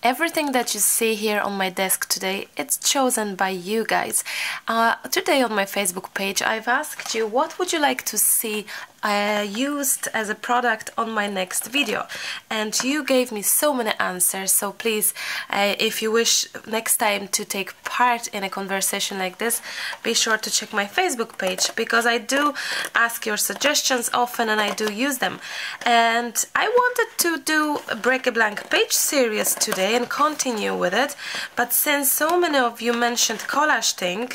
Everything that you see here on my desk today, it's chosen by you guys. Today on my Facebook page, I've asked you what would you like to see used as a product on my next video, and you gave me so many answers. So please, if you wish next time to take part in a conversation like this, be sure to check my Facebook page, because I do ask your suggestions often and I do use them. And I wanted to do a Break a Blank Page series today and continue with it, but since so many of you mentioned collage thing,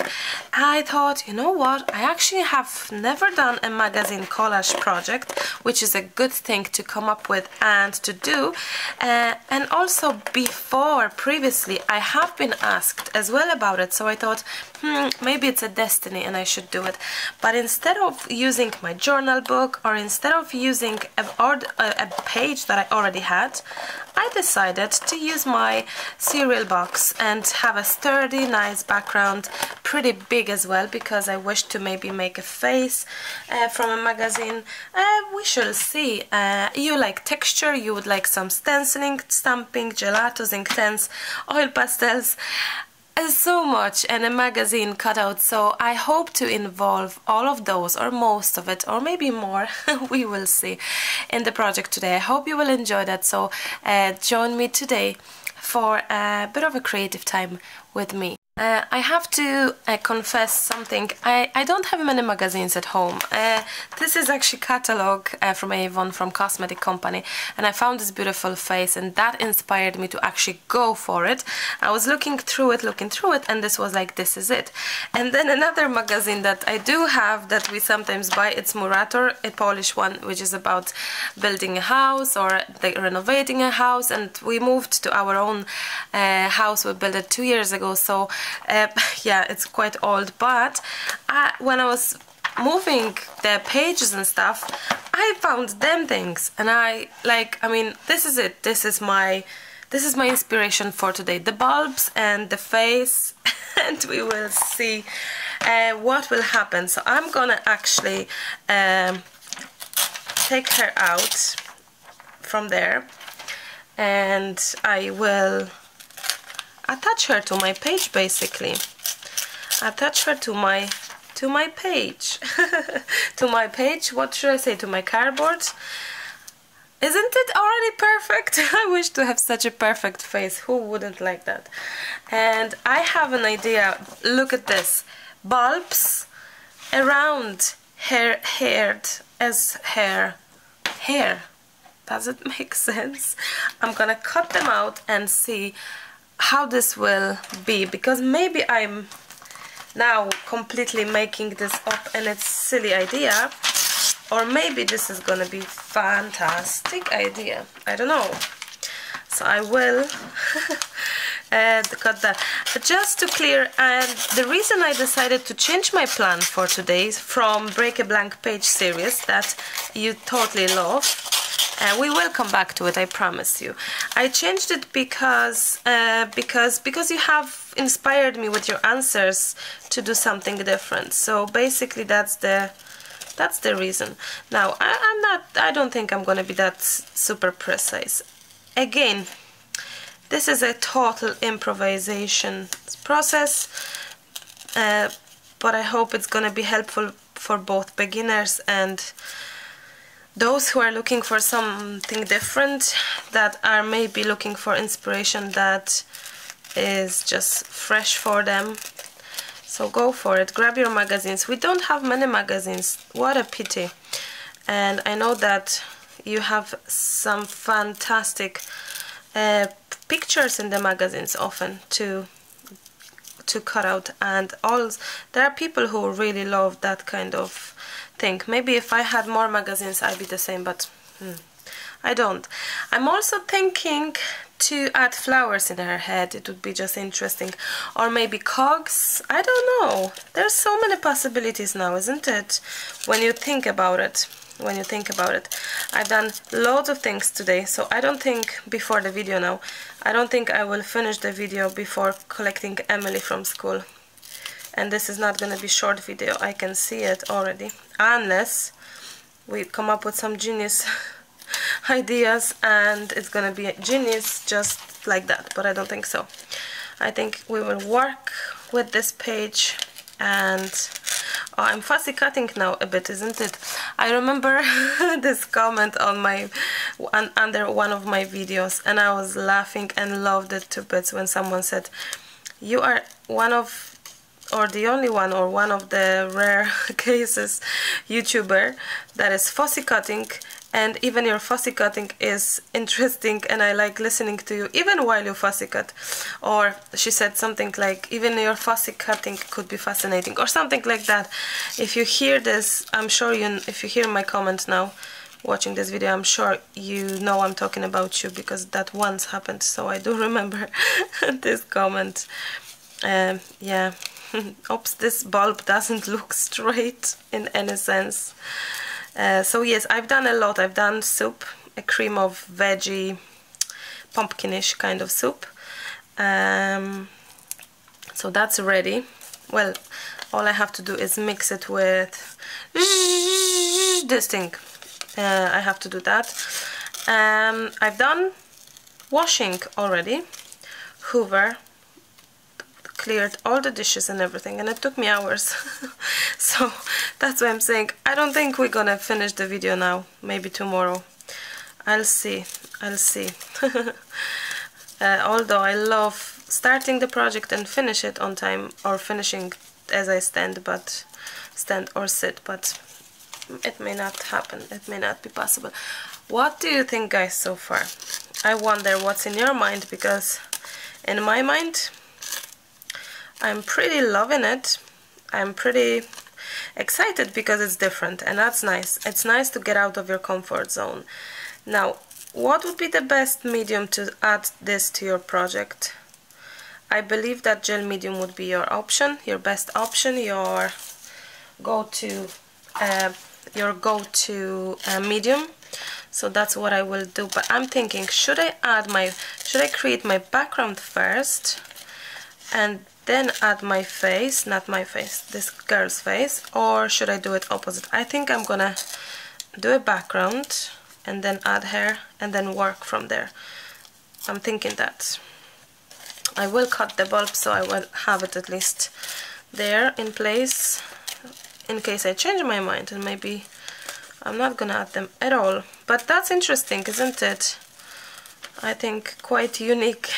I thought, you know what, I actually have never done a magazine collage project, which is a good thing to come up with and to do. And also previously I have been asked as well about it, so I thought maybe it's a destiny and I should do it. But instead of using my journal book, or instead of using a page that I already had, I decided to use my cereal box and have a sturdy, nice background, pretty big as well, because I wish to maybe make a face from a magazine. We shall see. You like texture, you would like some stenciling, stamping, gelatos, Inktense, oil pastels, so much, and a magazine cutout. So I hope to involve all of those, or most of it, or maybe more, we will see, in the project today. I hope you will enjoy that. So join me today for a bit of a creative time with me. I have to confess something. I don't have many magazines at home. This is actually catalog from Avon, from cosmetic company, and I found this beautiful face, and that inspired me to actually go for it. I was looking through it, and this was like, this is it. And then another magazine that I do have that we sometimes buy, it's Murator, a Polish one, which is about building a house or renovating a house, and we moved to our own house. We built it 2 years ago, so yeah, it's quite old. But when I was moving the pages and stuff, I found them things, and I mean, this is it. This is my inspiration for today, the bulbs and the face. And we will see what will happen. So I'm gonna actually take her out from there, and I will attach her to my page, basically. Attach her to my page. To my page, what should I say, to my cardboard? Isn't it already perfect? I wish to have such a perfect face. Who wouldn't like that? And I have an idea. Look at this. Bulbs around her hair. Does it make sense? I'm gonna cut them out and see how this will be, because maybe I'm now completely making this up and it's a silly idea, or maybe this is gonna be fantastic idea. I don't know. So I will cut that. But just to clear, and the reason I decided to change my plan for today from Break a Blank Page series that you totally love, we will come back to it, I promise you. I changed it because you have inspired me with your answers to do something different. So basically that's the reason. Now I don't think I'm gonna be that super precise. Again, this is a total improvisation process, but I hope it's gonna be helpful for both beginners and those who are looking for something different, that are maybe looking for inspiration that is just fresh for them. So go for it, grab your magazines. We don't have many magazines, what a pity. And I know that you have some fantastic pictures in the magazines often to cut out, and all there are people who really love that kind of thing. Maybe if I had more magazines I'd be the same, but I don't. I'm also thinking to add flowers in her head. It would be just interesting. Or maybe cogs. I don't know. There's so many possibilities now, isn't it? When you think about it. I've done loads of things today, so I don't think before the video now, I don't think I will finish the video before collecting Emily from school. And this is not gonna be short video, I can see it already. Unless we come up with some genius ideas and it's gonna be genius just like that, but I don't think so. I think we will work with this page. And oh, I'm fussy cutting now a bit, isn't it? I remember this comment on under one of my videos, and I was laughing and loved it to bits when someone said, you are one of, or the only one, or one of the rare cases YouTuber that is fussy cutting, and even your fussy cutting is interesting and I like listening to you even while you fussy cut. Or she said something like, even your fussy cutting could be fascinating, or something like that. If you hear this, I'm sure if you hear my comment now watching this video, I'm sure you know I'm talking about you, because that once happened, so I do remember this comment. Yeah. Oops, this bulb doesn't look straight in any sense. So yes, I've done a lot. I've done soup, a cream of veggie, pumpkinish kind of soup. So that's ready. Well, all I have to do is mix it with this thing. I have to do that. I've done washing already. Hoover, cleared all the dishes and everything, and it took me hours. So that's why I'm saying I don't think we're gonna finish the video now. Maybe tomorrow. I'll see. Although I love starting the project and finish it on time, or finishing as I stand or sit, but it may not happen. It may not be possible. What do you think, guys, so far? I wonder what's in your mind, because in my mind I'm pretty loving it. I'm pretty excited because it's different, and that's nice. It's nice to get out of your comfort zone. Now, what would be the best medium to add this to your project? I believe that gel medium would be your option, your best option, your go-to medium. So that's what I will do. But I'm thinking, should I create my background first and then add my face, not my face, this girl's face, or should I do it opposite? I think I'm gonna do a background and then add her and then work from there. I'm thinking that. I will cut the bulb, so I will have it at least there in place in case I change my mind, and maybe I'm not gonna add them at all. But that's interesting, isn't it? I think quite unique.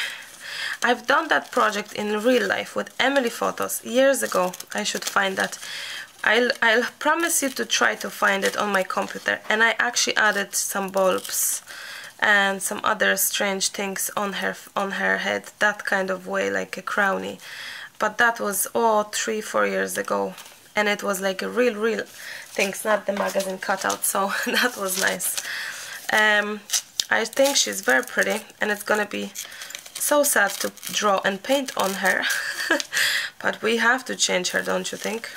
I've done that project in real life with Emily photos years ago. I should find that. I'll promise you to try to find it on my computer. And I actually added some bulbs and some other strange things on her head, that kind of way, like a crowny. But that was 3-4 years ago, and it was like a real things, not the magazine cutout. So that was nice. I think she's very pretty, and it's gonna be so sad to draw and paint on her. But we have to change her, don't you think?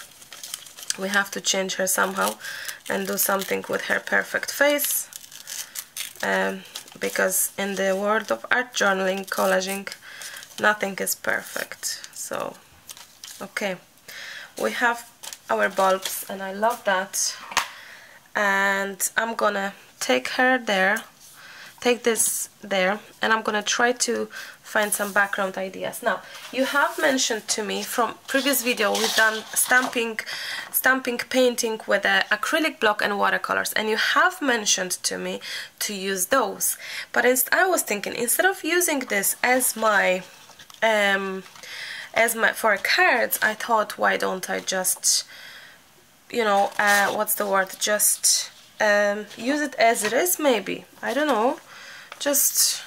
We have to change her somehow and do something with her perfect face, because in the world of art journaling, collaging, nothing is perfect. So okay, we have our bulbs, and I love that. And I'm gonna take this there, and I'm gonna try to find some background ideas. Now, you have mentioned to me from previous video, we've done stamping painting with an acrylic block and watercolors, and you have mentioned to me to use those. But I was thinking, instead of using this as my for cards, I thought, why don't I just, you know, what's the word, just use it as it is, maybe. I don't know, just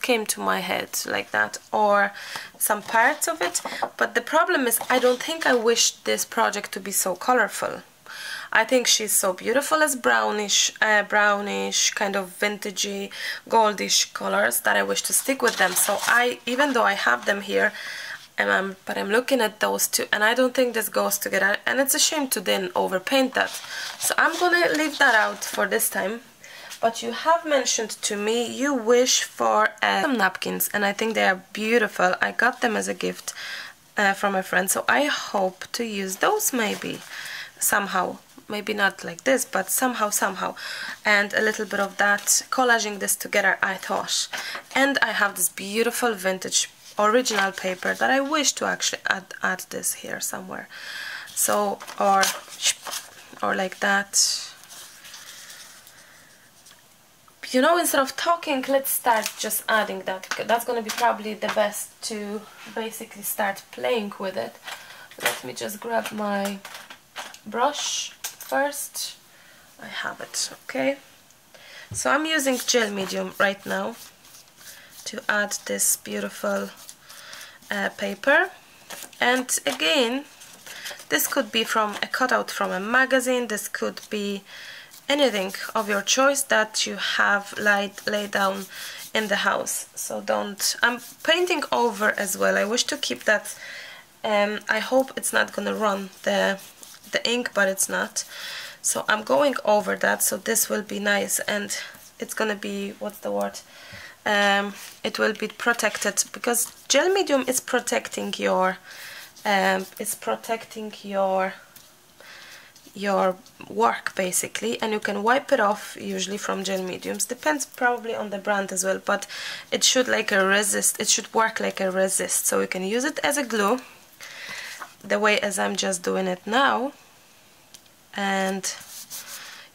came to my head like that, or some parts of it. But the problem is, I don't think I wish this project to be so colorful. I think she's so beautiful as brownish kind of vintagey, goldish colors, that I wish to stick with them. So even though I have them here, but I'm looking at those two, and I don't think this goes together, and it's a shame to then overpaint that. So I'm gonna leave that out for this time. But you have mentioned to me you wish for some napkins, and I think they are beautiful. I got them as a gift from a friend, so I hope to use those maybe somehow. maybe not like this, but somehow, and a little bit of that, collaging this together, I thought. And I have this beautiful vintage original paper that I wish to actually add this here somewhere. So, or like that. You know, instead of talking, let's start just adding that, because that's going to be probably the best to basically start playing with it. Let me just grab my brush first. I have it, okay? So I'm using gel medium right now to add this beautiful paper. And again, this could be from a cutout from a magazine, this could be anything of your choice that you have laid down in the house. So don't, I'm painting over as well. I wish to keep that, I hope it's not gonna run the ink, but it's not. So I'm going over that, so this will be nice, and it's gonna be, what's the word, it will be protected, because gel medium is protecting your your work basically, and you can wipe it off usually from gel mediums. Depends probably on the brand as well, but it should it should work like a resist, so you can use it as a glue the way as I'm just doing it now. And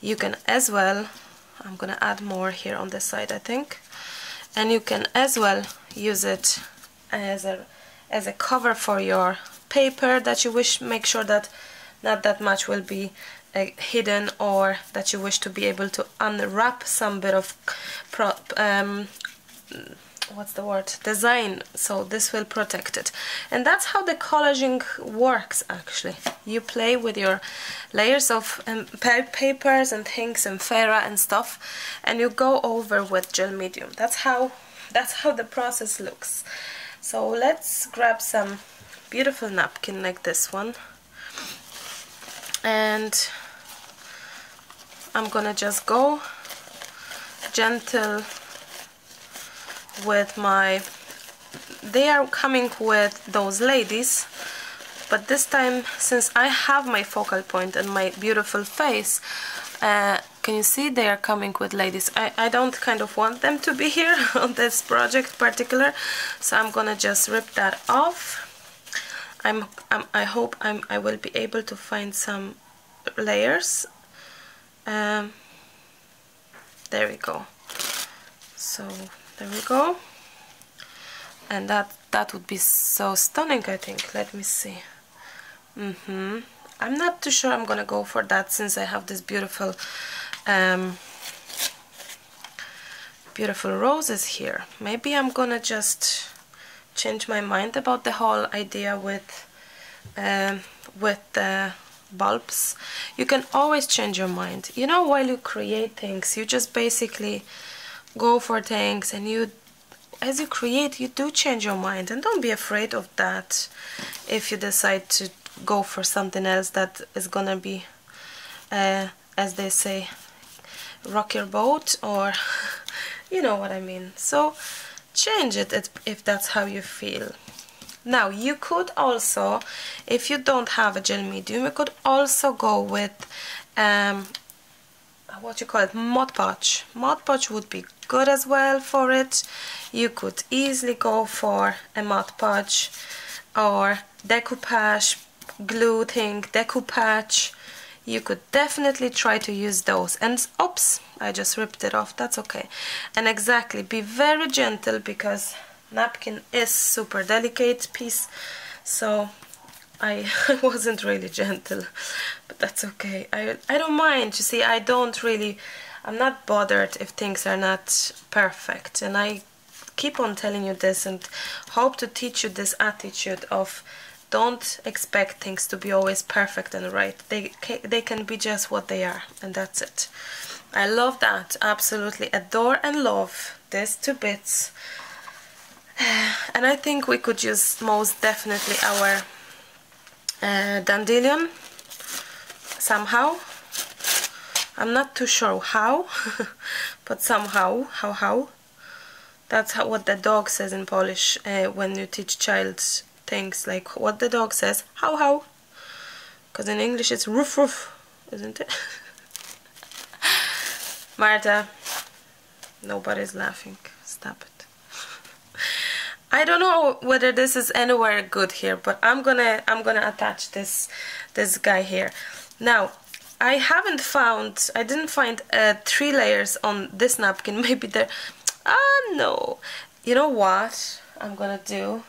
you can as well, I'm gonna add more here on this side I think, and you can as well use it as a cover for your paper that you wish, make sure that not that much will be hidden, or that you wish to be able to unwrap some bit of what's the word, design, so this will protect it. And that's how the collaging works actually. You play with your layers of papers and things and fera and stuff, and you go over with gel medium. That's how the process looks. So let's grab some beautiful napkin like this one, and I'm gonna just go gentle with my, they are coming with those ladies, but this time, since I have my focal point and my beautiful face, can you see they are coming with ladies? I don't kind of want them to be here on this project particular, so I'm gonna just rip that off. I hope I will be able to find some layers. There we go. So there we go, and that would be so stunning, I think. Let me see. I'm not too sure I'm gonna go for that, since I have this beautiful beautiful roses here. Maybe I'm gonna just change my mind about the whole idea with the bulbs. You can always change your mind, you know, while you create things. You just basically go for things, and as you create, you do change your mind, and don't be afraid of that if you decide to go for something else that is gonna be, as they say, rock your boat, or you know what I mean. So change it if that's how you feel. Now you could also, if you don't have a gel medium, you could also go with what you call it, Mod Podge. Mod Podge would be good as well for it. You could easily go for a Mod Podge, or decoupage glue thing, decoupage. You could definitely try to use those. And oops, I just ripped it off, that's okay. And exactly, be very gentle, because napkin is super delicate piece, so I wasn't really gentle, but that's okay. I don't mind. You see, I'm not bothered if things are not perfect, and I keep on telling you this and hope to teach you this attitude of don't expect things to be always perfect and right. They can be just what they are, and that's it. I love that, absolutely adore and love this to bits. And I think we could use most definitely our dandelion somehow. I'm not too sure how, but somehow, how. That's what the dog says in Polish when you teach child things, like what the dog says, how, because in English it's roof roof, isn't it? Marta, nobody's laughing. Stop it. I don't know whether this is anywhere good here, but I'm gonna attach this guy here. Now, I didn't find 3 layers on this napkin. Maybe there. No. You know what I'm gonna do?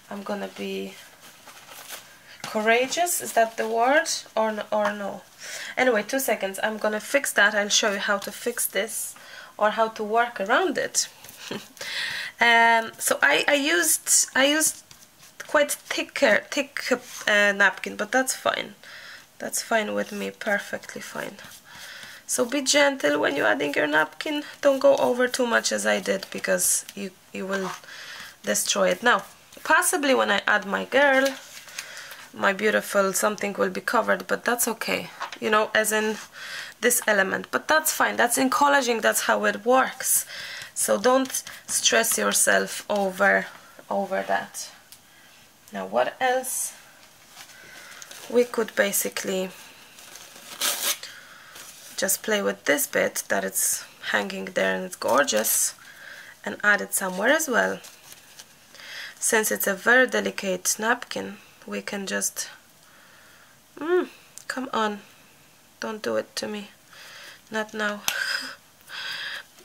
I'm gonna be courageous. Is that the word or no? Anyway, 2 seconds. I'm gonna fix that. I'll show you how to fix this or how to work around it. So I used quite thick napkin, but that's fine. That's fine with me, perfectly fine. So be gentle when you're adding your napkin. Don't go over too much as I did, because you will destroy it. Now, possibly when I add my girl, my beautiful, something will be covered, but that's okay. You know, as in this element, but that's fine. That's in collaging, that's how it works. So don't stress yourself over that. Now, what else? We could basically just play with this bit that it's hanging there and it's gorgeous, and add it somewhere as well. Since it's a very delicate napkin, we can just come on, don't do it to me, not now.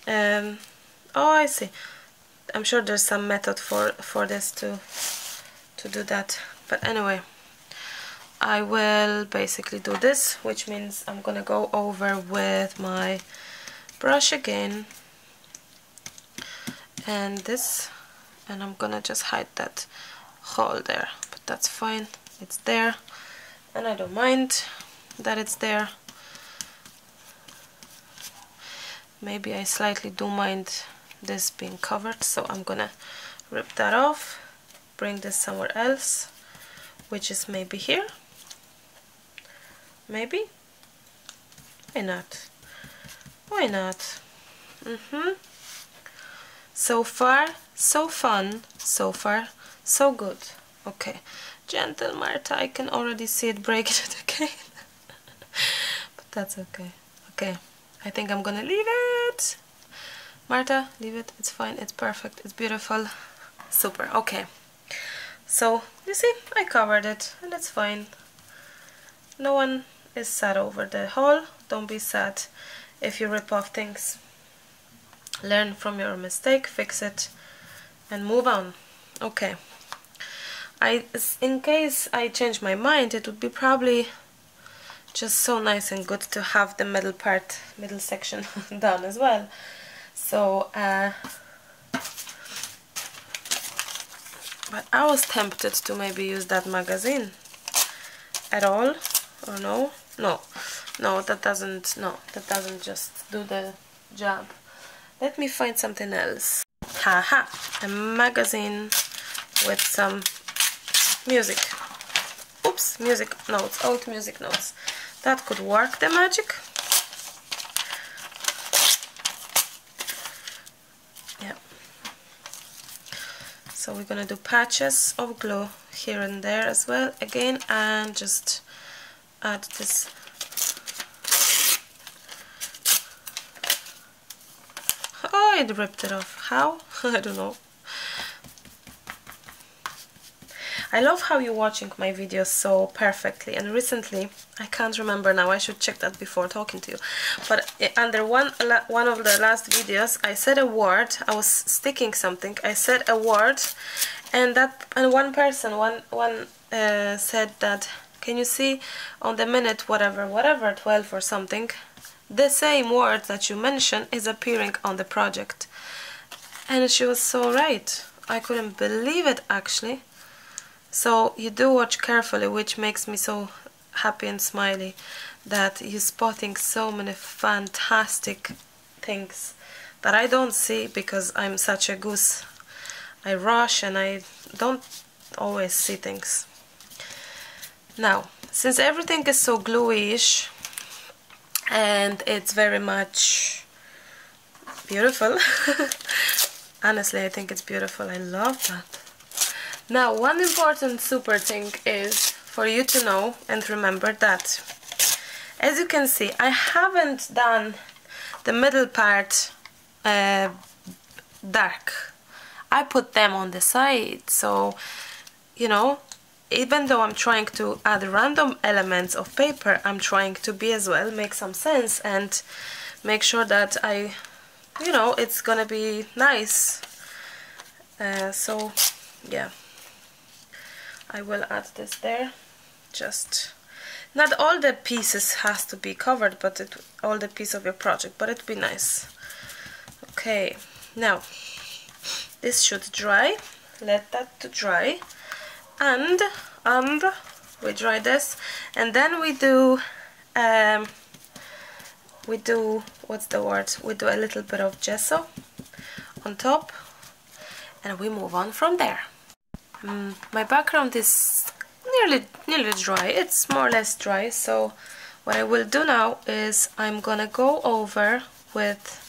Oh, I see. I'm sure there's some method for this to do that, but anyway, I will basically do this, which means I'm gonna go over with my brush again and this, and I'm gonna just hide that hole there, but that's fine, it's there, and I don't mind that it's there. Maybe I slightly do mind this being covered, so I'm gonna rip that off, bring this somewhere else, which is maybe here. Maybe? Why not? Why not? So far, so fun. So far, so good. Okay. Gentle, Marta. I can already see it breaking it again. But that's okay. Okay. I think I'm gonna leave it. Marta, leave it. It's fine. It's perfect. It's beautiful. Super. Okay. So, you see, I covered it. And it's fine. No one is sad over the hole. Don't be sad if you rip off things. Learn from your mistake, fix it, and move on. Okay. In case I change my mind, it would be probably just so nice and good to have the middle section done as well. So, but I was tempted to maybe use that magazine at all, or no? No, that doesn't just do the job. Let me find something else. Haha, a magazine with some music. Oops, music notes, old music notes. That could work the magic. Yeah. So we're gonna do patches of glue here and there as well again, and just add this. Oh, it ripped it off. How? I don't know. I love how you're watching my videos so perfectly, and recently, I can't remember now, I should check that before talking to you, but under one of the last videos I said a word, I was sticking something, I said a word, and one person said that, can you see on the minute whatever 12 or something, the same word that you mentioned is appearing on the project. And she was so right. I couldn't believe it, actually. So you do watch carefully, which makes me so happy and smiley that you're spotting so many fantastic things that I don't see because I'm such a goose. I rush and I don't always see things. Now, since everything is so gluey-ish and it's very much beautiful, honestly I think it's beautiful, I love that. Now, one important super thing is for you to know and remember that As you can see, I haven't done the middle part dark. I put them on the side, so you know, even though I'm trying to add random elements of paper, I'm trying to be as well, make some sense and make sure that you know, it's gonna be nice. So yeah, I will add this there. Just not all the pieces has to be covered, but all the piece of your project, but it'd be nice. Okay, now this should dry. Let that to dry, and we dry this, and then we do what's the word? We do a little bit of gesso on top, and we move on from there. My background is nearly dry. It's more or less dry, so what I will do now is I'm gonna go over with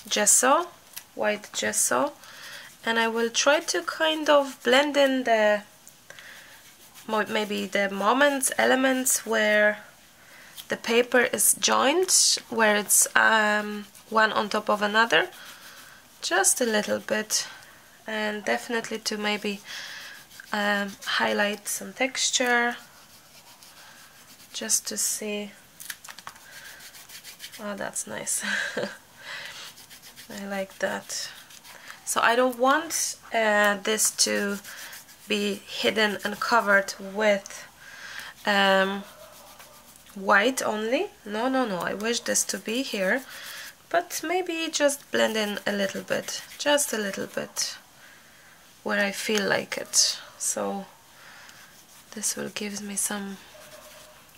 gesso, white gesso, and I will try to kind of blend in the maybe the elements where the paper is joined, where it's one on top of another, just a little bit, and definitely to maybe highlight some texture, just to see. Oh, that's nice. I like that. So I don't want this to be hidden and covered with white only. No, I wish this to be here, but maybe just blend in a little bit, just a little bit, where I feel like it. So this will give me some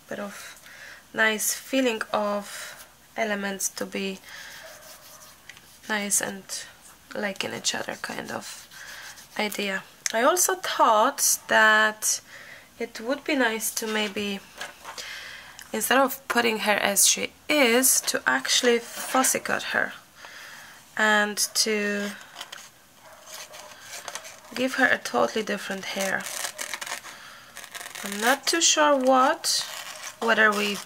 bit of nice feeling of elements to be nice and like in each other kind of idea. I also thought that it would be nice to maybe, instead of putting her as she is, to actually fussy cut her and to give her a totally different hair. I'm not too sure whether we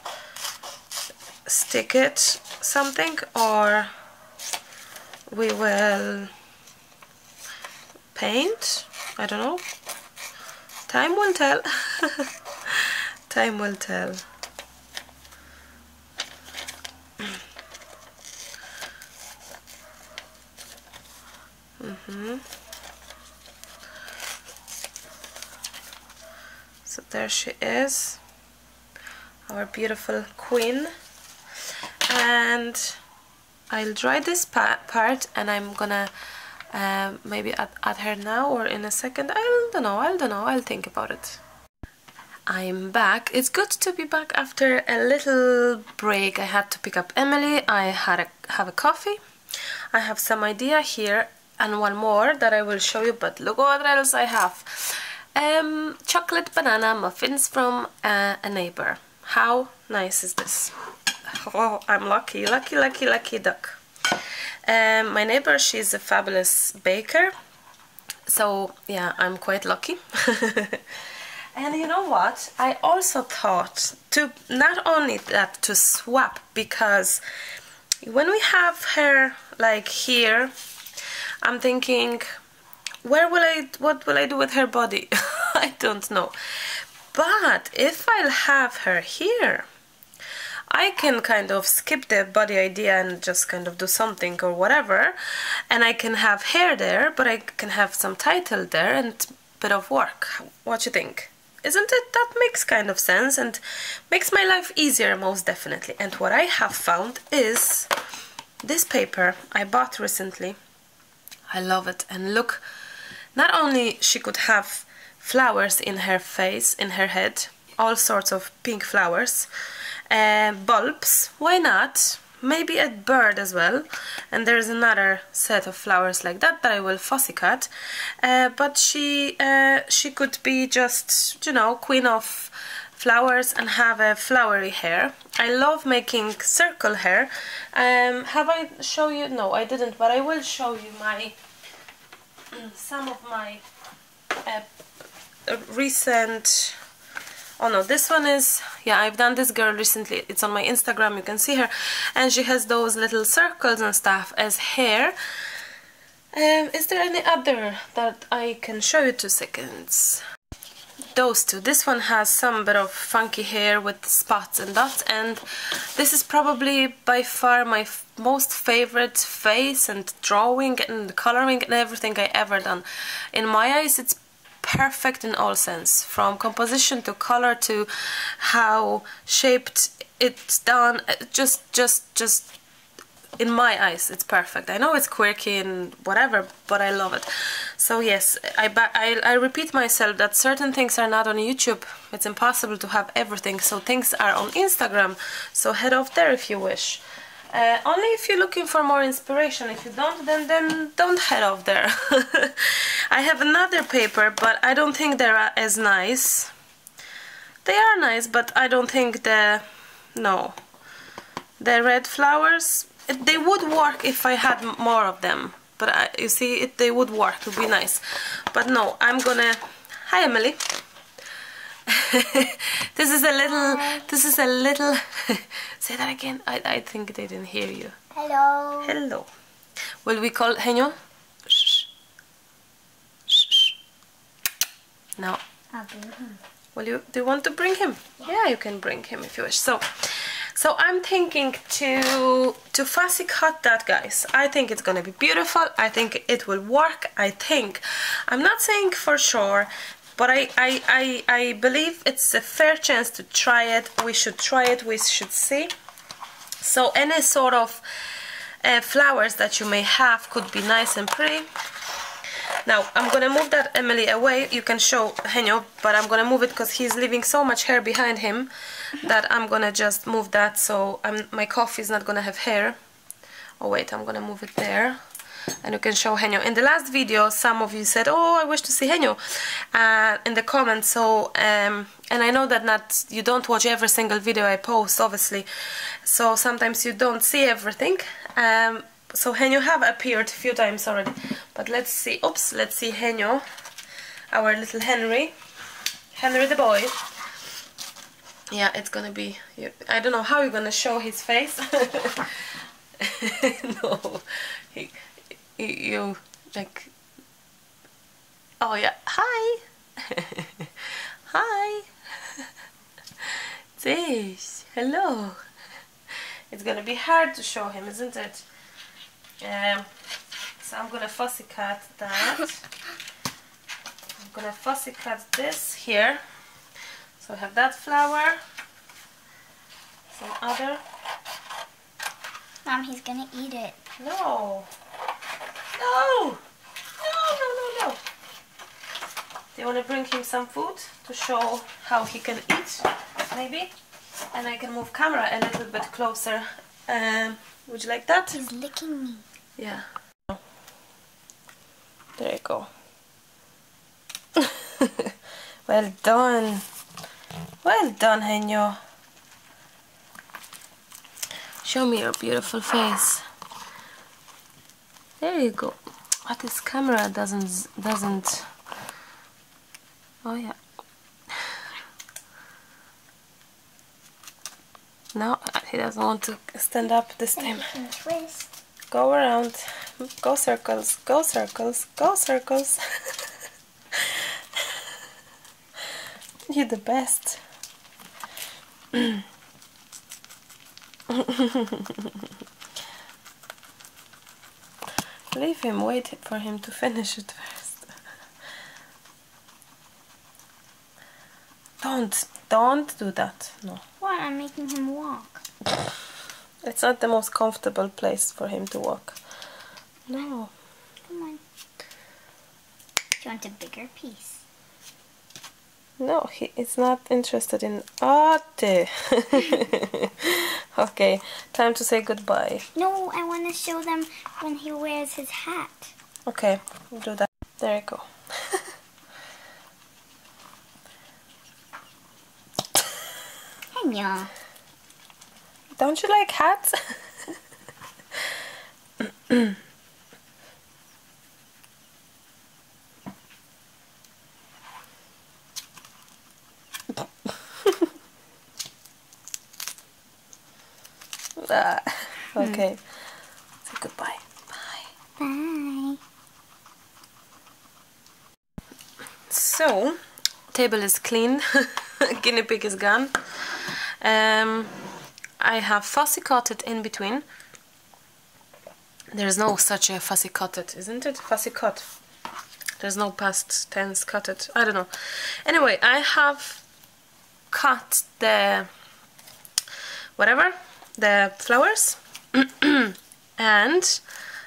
stick it something or we will paint. I don't know. Time will tell. Time will tell. So there she is, our beautiful queen, and I'll dry this part, and I'm gonna maybe add her now or in a second. I don't know, I'll think about it. I'm back. It's good to be back after a little break. I had to pick up Emily, I have a coffee, I have some idea here and one more that I will show you, but look what else I have. Chocolate banana muffins from a neighbor. How nice is this? Oh, I'm lucky duck. My neighbor, she's a fabulous baker, so yeah, I'm quite lucky. And you know what? I also thought to not only that, to swap, because when we have her like here, I'm thinking, what will I do with her body? I don't know. But if I'll have her here, I can kind of skip the body idea and just kind of do something or whatever, and I can have hair there, but I can have some title there and a bit of work. What you think? Isn't it? That makes kind of sense and makes my life easier, most definitely. And what I have found is this paper I bought recently. I love it. And look, not only she could have flowers in her face, in her head, all sorts of pink flowers, bulbs, why not? Maybe a bird as well, and there's another set of flowers like that I will fussy cut, but she could be just, you know, queen of flowers and have a flowery hair. I love making circle hair. Have I shown you? No, I didn't, but I will show you my some of my recent. Oh no, this one is, Yeah, I've done this girl recently. It's on my Instagram, you can see her, and she has those little circles and stuff as hair. Is there any other that I can show you? 2 seconds. Those two. This one has some bit of funky hair with spots and dots, and this is probably by far my most favorite face and drawing and coloring and everything I ever done. In my eyes, it's perfect in all sense, from composition to color to how shaped it's done. Just in my eyes, it's perfect. I know it's quirky and whatever, but I love it. So yes, I repeat myself that certain things are not on YouTube. It's impossible to have everything, so things are on Instagram. So head off there if you wish. Only if you're looking for more inspiration. If you don't, then don't head off there. I have another paper, but I don't think they're as nice. They are nice, but I don't think the red flowers. They would work if I had more of them, but you see, they would work. It would be nice, but no. I'm gonna. Hi, Emily. This is a little. Say that again. I think they didn't hear you. Hello. Hello. Will we call Henyo? No. I'll bring him. Do you want to bring him? Yeah, you can bring him if you wish. So I'm thinking to fussy cut that, guys. I think it's gonna be beautiful. I think it will work. I'm not saying for sure, but I believe it's a fair chance to try it. We should try it. We should see. So any sort of flowers that you may have could be nice and pretty. Now I'm gonna move that Emily away. You can show Henyo, but I'm gonna move it because he's leaving so much hair behind him that I'm gonna just move that, so my coffee is not gonna have hair. Oh wait, I'm gonna move it there, and you can show Henyo. In the last video, some of you said, "Oh, I wish to see Henyo," in the comments. So and I know that you don't watch every single video I post, obviously. So sometimes you don't see everything. So Henyo have appeared a few times already, but let's see. Oops, let's see Henyo, our little Henry the boy. Yeah, it's gonna be. I don't know how you're gonna show his face. No, you like. Oh yeah, hi, hi. This, hello. It's gonna be hard to show him, isn't it? So I'm gonna fussy cut that. I'm gonna fussy cut this here. So I have that flower. Some other. Mom, he's gonna eat it. No. No. No. Do you want to bring him some food to show how he can eat? Maybe. And I can move camera a little bit closer. Would you like that? He's licking me. Yeah. There you go. Well done. Well done, Henyo. Show me your beautiful face. There you go. But this camera doesn't. Oh yeah. No, he doesn't want to stand up this time. Twist. Go around. Go circles. Go circles. Go circles. You're the best. Leave him. Wait for him to finish it first. Don't do that. No. What? I'm making him walk. It's not the most comfortable place for him to walk. No. Come on. Do you want a bigger piece? No, he is not interested in art. Okay, time to say goodbye. No, I want to show them when he wears his hat. Okay, we'll do that. There you go. Henyo. Don't you like hats? Okay. Say goodbye. Bye. Bye. So, table is clean. Guinea pig is gone. I have fussy cut it in between. There's no such a fussy cut it, isn't it? Fussy cut. There's no past tense cut it. I don't know. Anyway, I have cut the whatever, the flowers. And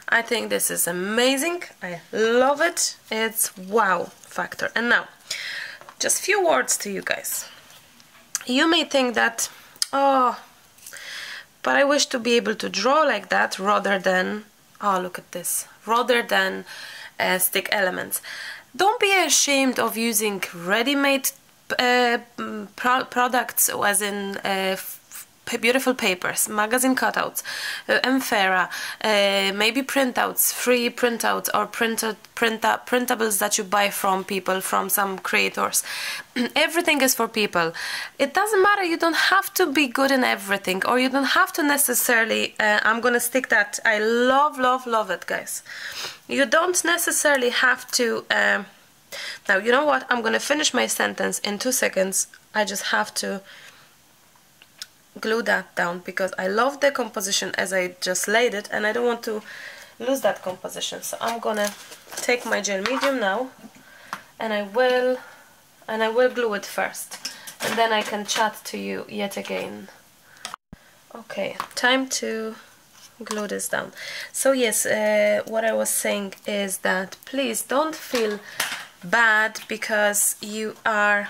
I think this is amazing. I love it. It's wow factor. And now, just a few words to you guys. You may think that, oh, but I wish to be able to draw like that rather than, oh, look at this, rather than stick elements. Don't be ashamed of using ready-made products, as in beautiful papers, magazine cutouts, Emfera, maybe printouts, free printouts, or printables that you buy from people, from some creators. Everything is for people. It doesn't matter, you don't have to be good in everything, or you don't have to necessarily, I'm gonna stick that, I love it, guys. You don't necessarily have to, now you know what, I'm gonna finish my sentence in 2 seconds. I just have to glue that down because I love the composition as I just laid it, and I don't want to lose that composition. So I'm gonna take my gel medium now, and I will glue it first, and then I can chat to you yet again. Okay, time to glue this down. So yes, what I was saying is that please don't feel bad because you are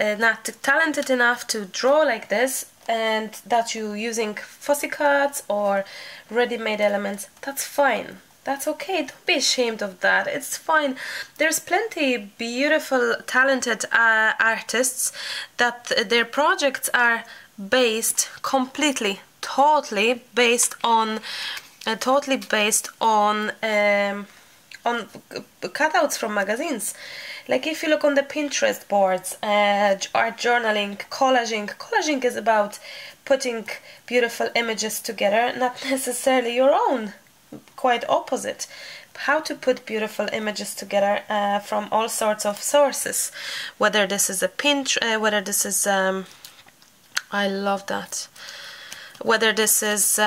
not talented enough to draw like this, and that you're using fussy cuts or ready-made elements. That's fine. That's okay. Don't be ashamed of that. It's fine. There's plenty beautiful, talented artists that their projects are based completely, totally based on cutouts from magazines. Like if you look on the Pinterest boards, art journaling, collaging is about putting beautiful images together, not necessarily your own, quite opposite. How to put beautiful images together from all sorts of sources, whether this is a Pinterest, whether this is, I love that, whether this is,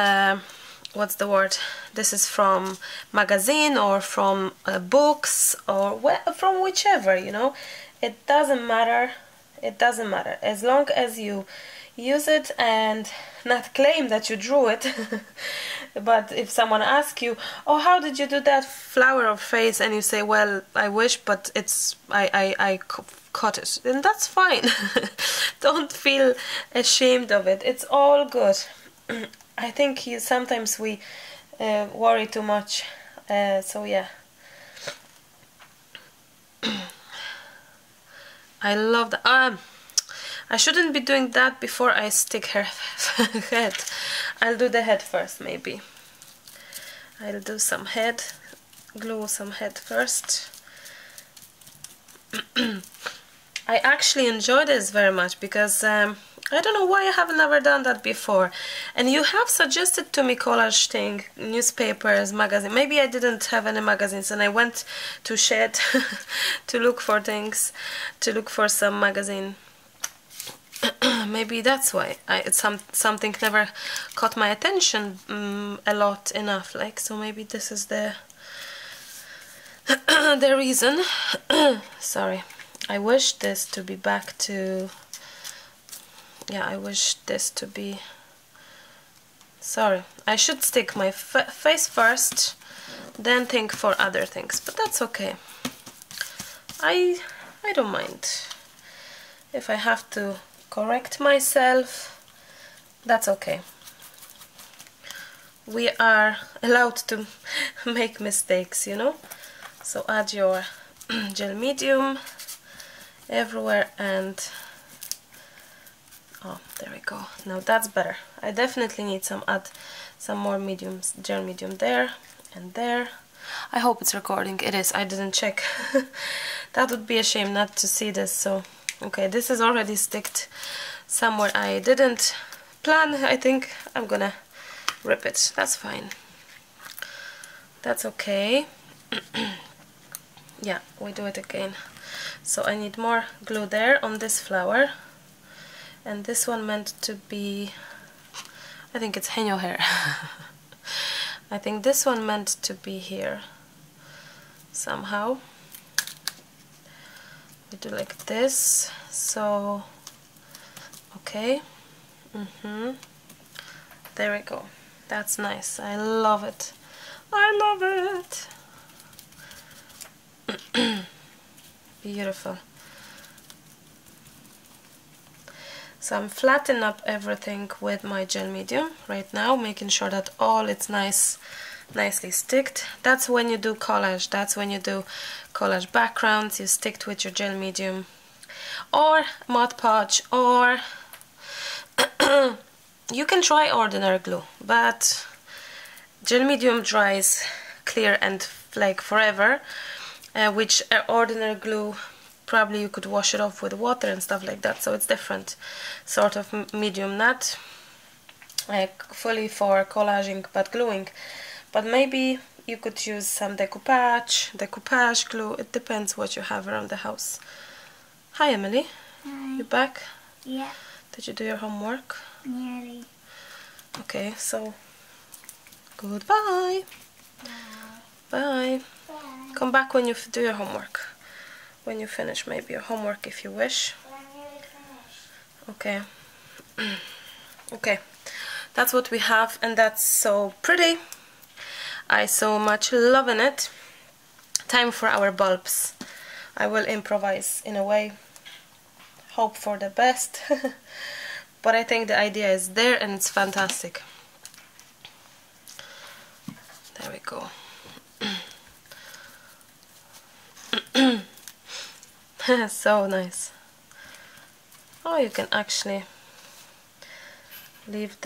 what's the word? This is from magazine or from books or from whichever, you know. It doesn't matter. It doesn't matter as long as you use it and not claim that you drew it. But if someone asks you, oh, how did you do that flower or face, and you say, well, I wish, but it's I cut it, then that's fine. Don't feel ashamed of it. It's all good. I think sometimes we worry too much, so yeah. I love that. I shouldn't be doing that before I stick her head. I'll do the head first, maybe. I'll do some head, glue some head first. I actually enjoy this very much because I don't know why I have never done that before. And you have suggested to me collage thing, newspapers, magazine. Maybe I didn't have any magazines and I went to Shed to look for things, to look for some magazine. Maybe that's why something never caught my attention a lot enough. Like, so maybe this is the the reason. Sorry. I wish this to be back to. Yeah, I wish this to be. Sorry, I should stick my face first, then think for other things, but that's okay. I don't mind. If I have to correct myself, that's okay. We are allowed to make mistakes, you know? So add your gel medium everywhere and oh, there we go. Now that's better. I definitely need add some more mediums, gel medium there and there. I hope it's recording. It is. I didn't check. That would be a shame not to see this. So okay, this is already sticked somewhere I didn't plan, I think I'm gonna rip it. That's fine. That's okay. Yeah, we do it again. So I need more glue there on this flower. And this one meant to be, I think it's henyo hair. I think this one meant to be here somehow. We do like this, so okay. There we go. That's nice. I love it. I love it. Beautiful. So I'm flattening up everything with my gel medium right now, making sure that all it's nicely sticked. That's when you do collage. That's when you do collage backgrounds. You stick with your gel medium or Mod Podge, or you can try ordinary glue, but gel medium dries clear and like forever, which ordinary glue probably you could wash it off with water and stuff like that, so it's different sort of medium, not like fully for collaging but gluing. But maybe you could use some decoupage glue. It depends what you have around the house. Hi Emily. Hi. You back? Yeah. Did you do your homework? Nearly. Okay, so goodbye. Bye. Bye. Come back when you do your homework. When you finish maybe your homework, if you wish. I'm nearly finished. Okay. Okay, that's what we have, and that's so pretty. I so much loving it. Time for our bulbs. I will improvise in a way, hope for the best. But I think the idea is there and it's fantastic. There we go. So nice. Oh, you can actually leave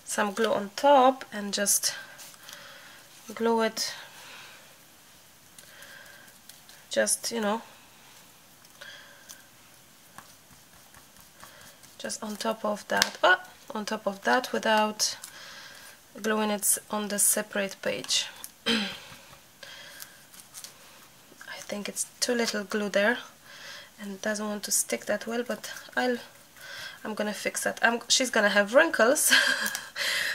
some glue on top and just glue it, just, you know, just on top of that, on top of that, without gluing it on the separate page. I think it's too little glue there and it doesn't want to stick that well, but I'm gonna fix that. She's gonna have wrinkles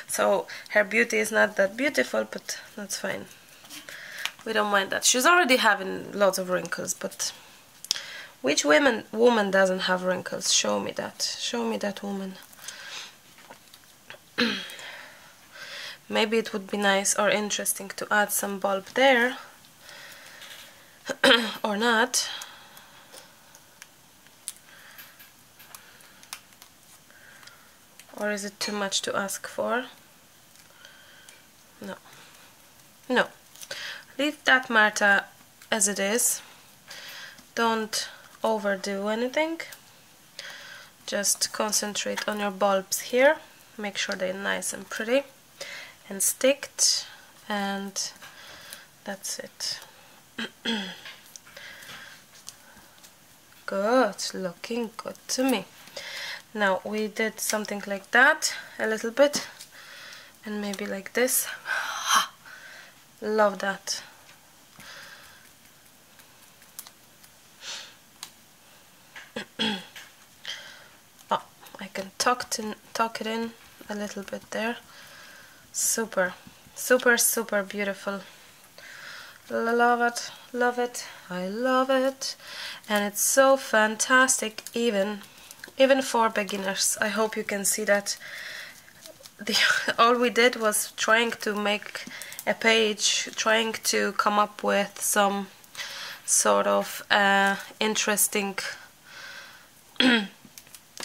so her beauty is not that beautiful, but that's fine. We don't mind that. She's already having lots of wrinkles, but which woman doesn't have wrinkles? Show me that. Show me that woman. Maybe it would be nice or interesting to add some bulb there. Or not. Or is it too much to ask for? No. No. Leave that, Marta, as it is. Don't overdo anything. Just concentrate on your bulbs here. Make sure they're nice and pretty and sticked, and that's it. Good, looking good to me. Now we did something like that a little bit, and maybe like this. Love that. Oh, I can tuck it in a little bit there. Super, super, super beautiful. Love it, love it, I love it. And it's so fantastic, even for beginners. I hope you can see that all we did was trying to make a page, trying to come up with some sort of interesting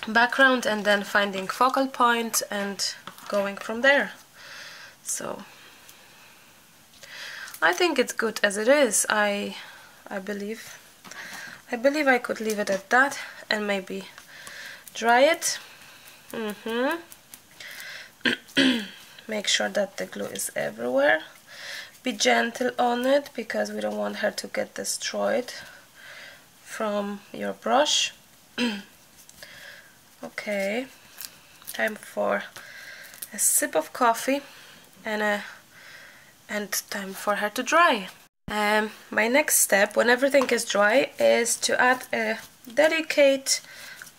background, and then finding focal point and going from there. So I think it's good as it is. I believe I could leave it at that and maybe dry it. Make sure that the glue is everywhere. Be gentle on it because we don't want her to get destroyed from your brush. Okay, time for a sip of coffee and time for her to dry. My next step, when everything is dry, is to add a delicate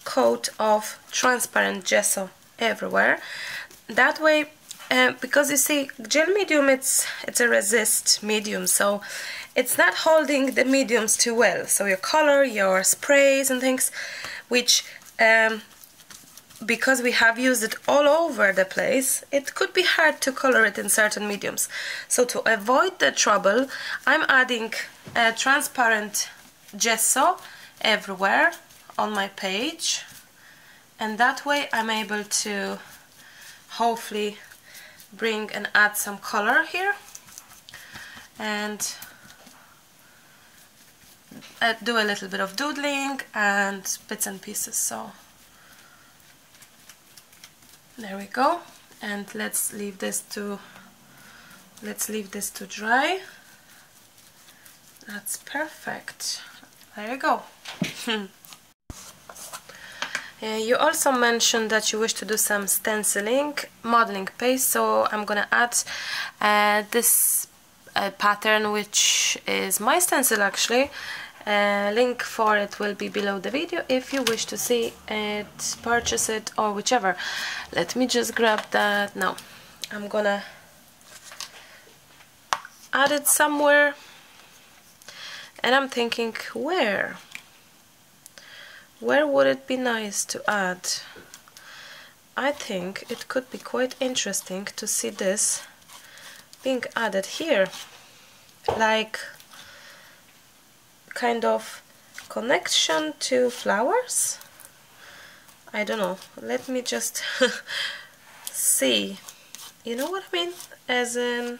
coat of transparent gesso everywhere. That way, because you see, gel medium, it's a resist medium, so it's not holding the mediums too well. So your color, your sprays and things, which because we have used it all over the place, it could be hard to color it in certain mediums. So to avoid the trouble, I'm adding a transparent gesso everywhere on my page, and that way I'm able to hopefully bring and add some color here and do a little bit of doodling and bits and pieces. So there we go, and let's leave this to dry. That's perfect. There you go. You also mentioned that you wish to do some stenciling, modeling paste, so I'm gonna add this pattern, which is my stencil actually. Link for it will be below the video if you wish to see it, purchase it, or whichever. Let me just grab that. Now I'm gonna add it somewhere, and I'm thinking where would it be nice to add. I think it could be quite interesting to see this being added here, like kind of connection to flowers. I don't know, let me just see, you know what I mean, as in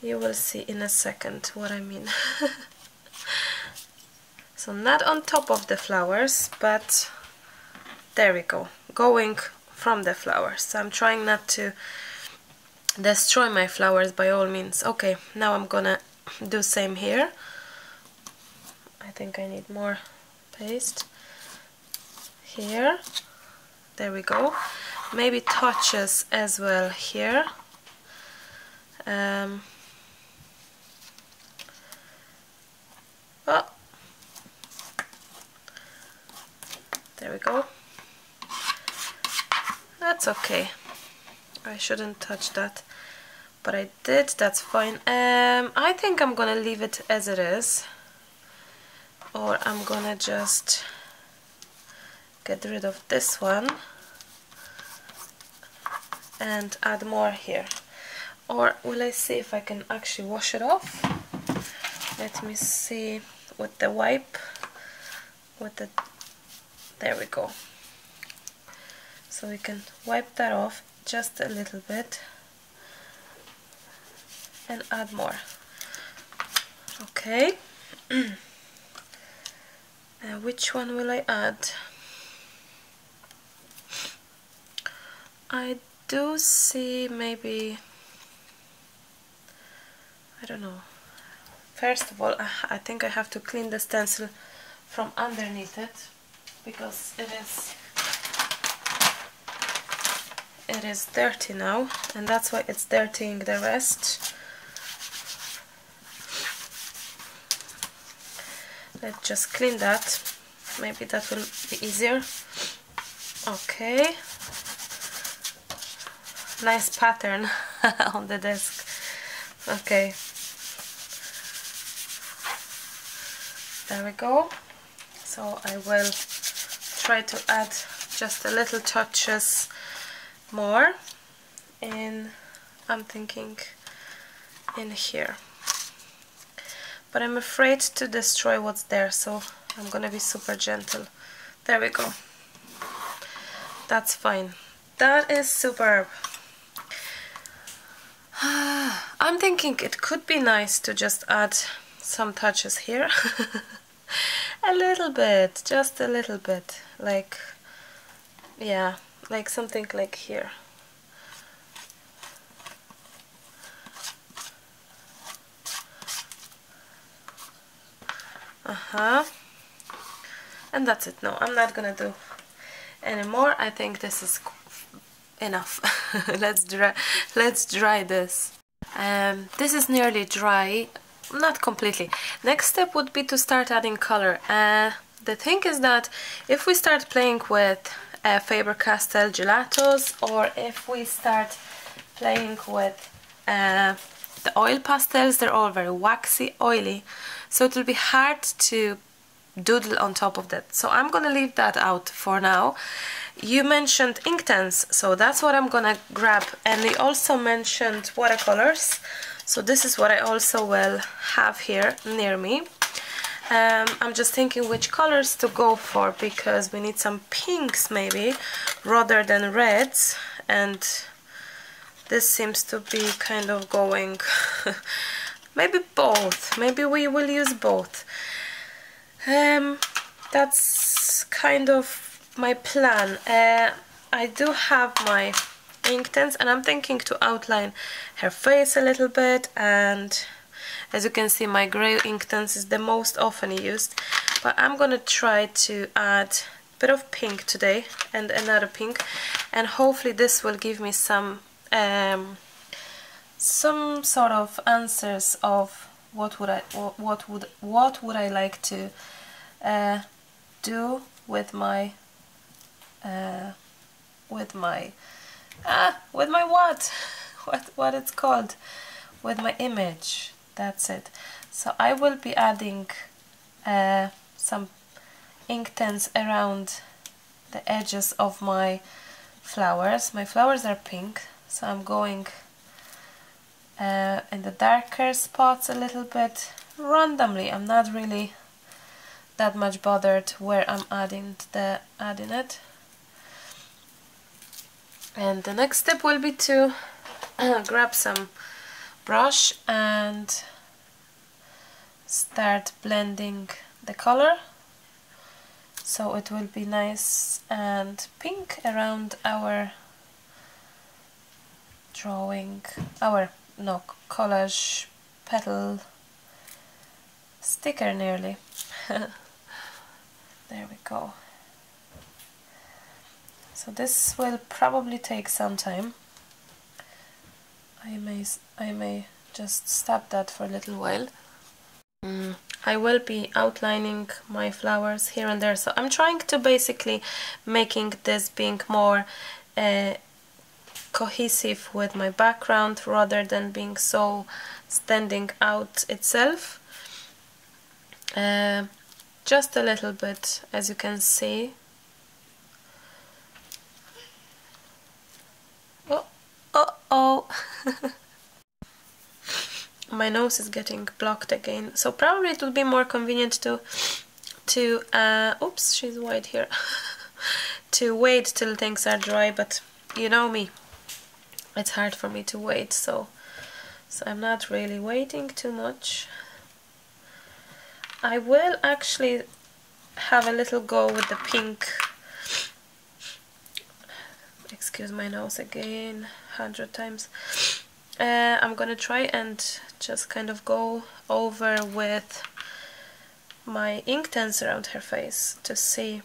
you will see in a second what I mean. So not on top of the flowers, but there we go, going from the flowers. So I'm trying not to destroy my flowers by all means. Okay, now I'm gonna do same here. I think I need more paste here. There we go. Maybe touches as well here. Oh, there we go. That's okay. I shouldn't touch that, but I did. That's fine. I think I'm gonna leave it as it is, or I'm gonna just get rid of this one and add more here. Or will I see if I can actually wash it off? Let me see with the wipe, there we go. So we can wipe that off just a little bit and add more. Okay. Which one will I add? I do see maybe, I don't know. First of all, I think I have to clean the stencil from underneath it, because it is dirty now, and that's why it's dirtying the rest. Let's just clean that. Maybe that will be easier. Okay. Nice pattern on the desk. Okay. There we go. So I will try to add just a little touches more in, I'm thinking, in here. But I'm afraid to destroy what's there, so I'm gonna be super gentle. There we go. That's fine. That is superb. I'm thinking it could be nice to just add some touches here. A little bit, just a little bit, like, yeah, like something like here. And that's it. No, I'm not gonna do anymore. I think this is enough. let's dry this. This is nearly dry, not completely. Next step would be to start adding color. The thing is that if we start playing with Faber-Castell gelatos, or if we start playing with the oil pastels, they're all very waxy, oily, so it will be hard to doodle on top of that. So I'm gonna leave that out for now. You mentioned Inktense, so that's what I'm gonna grab. And you also mentioned watercolors, so this is what I also will have here near me. I'm just thinking which colors to go for, because we need some pinks maybe rather than reds, and this seems to be kind of going maybe both. Maybe we will use both. That's kind of my plan. I do have my Inktense, and I'm thinking to outline her face a little bit, and as you can see, my grey Inktense is the most often used, but I'm gonna try to add a bit of pink today and another pink, and hopefully this will give me some sort of answers of what would I like to do with my what it's called, with my image. That's it. So I will be adding some Inktense around the edges of my flowers. My flowers are pink, so I'm going in the darker spots a little bit randomly. I'm not really that much bothered where I'm adding it. And the next step will be to grab some brush and start blending the color, so it will be nice and pink around our collage petal sticker nearly. There we go. So this will probably take some time. I may just stop that for a little while. I will be outlining my flowers here and there, so I'm trying to basically making this being more cohesive with my background rather than being so standing out itself. Just a little bit, as you can see. Oh. My nose is getting blocked again, so probably it would be more convenient to oops, she's white here, to wait till things are dry, but you know me, it's hard for me to wait, so I'm not really waiting too much. I will actually have a little go with the pink. Excuse my nose again 100 times. I'm gonna try and just kind of go over with my Inktense around her face to see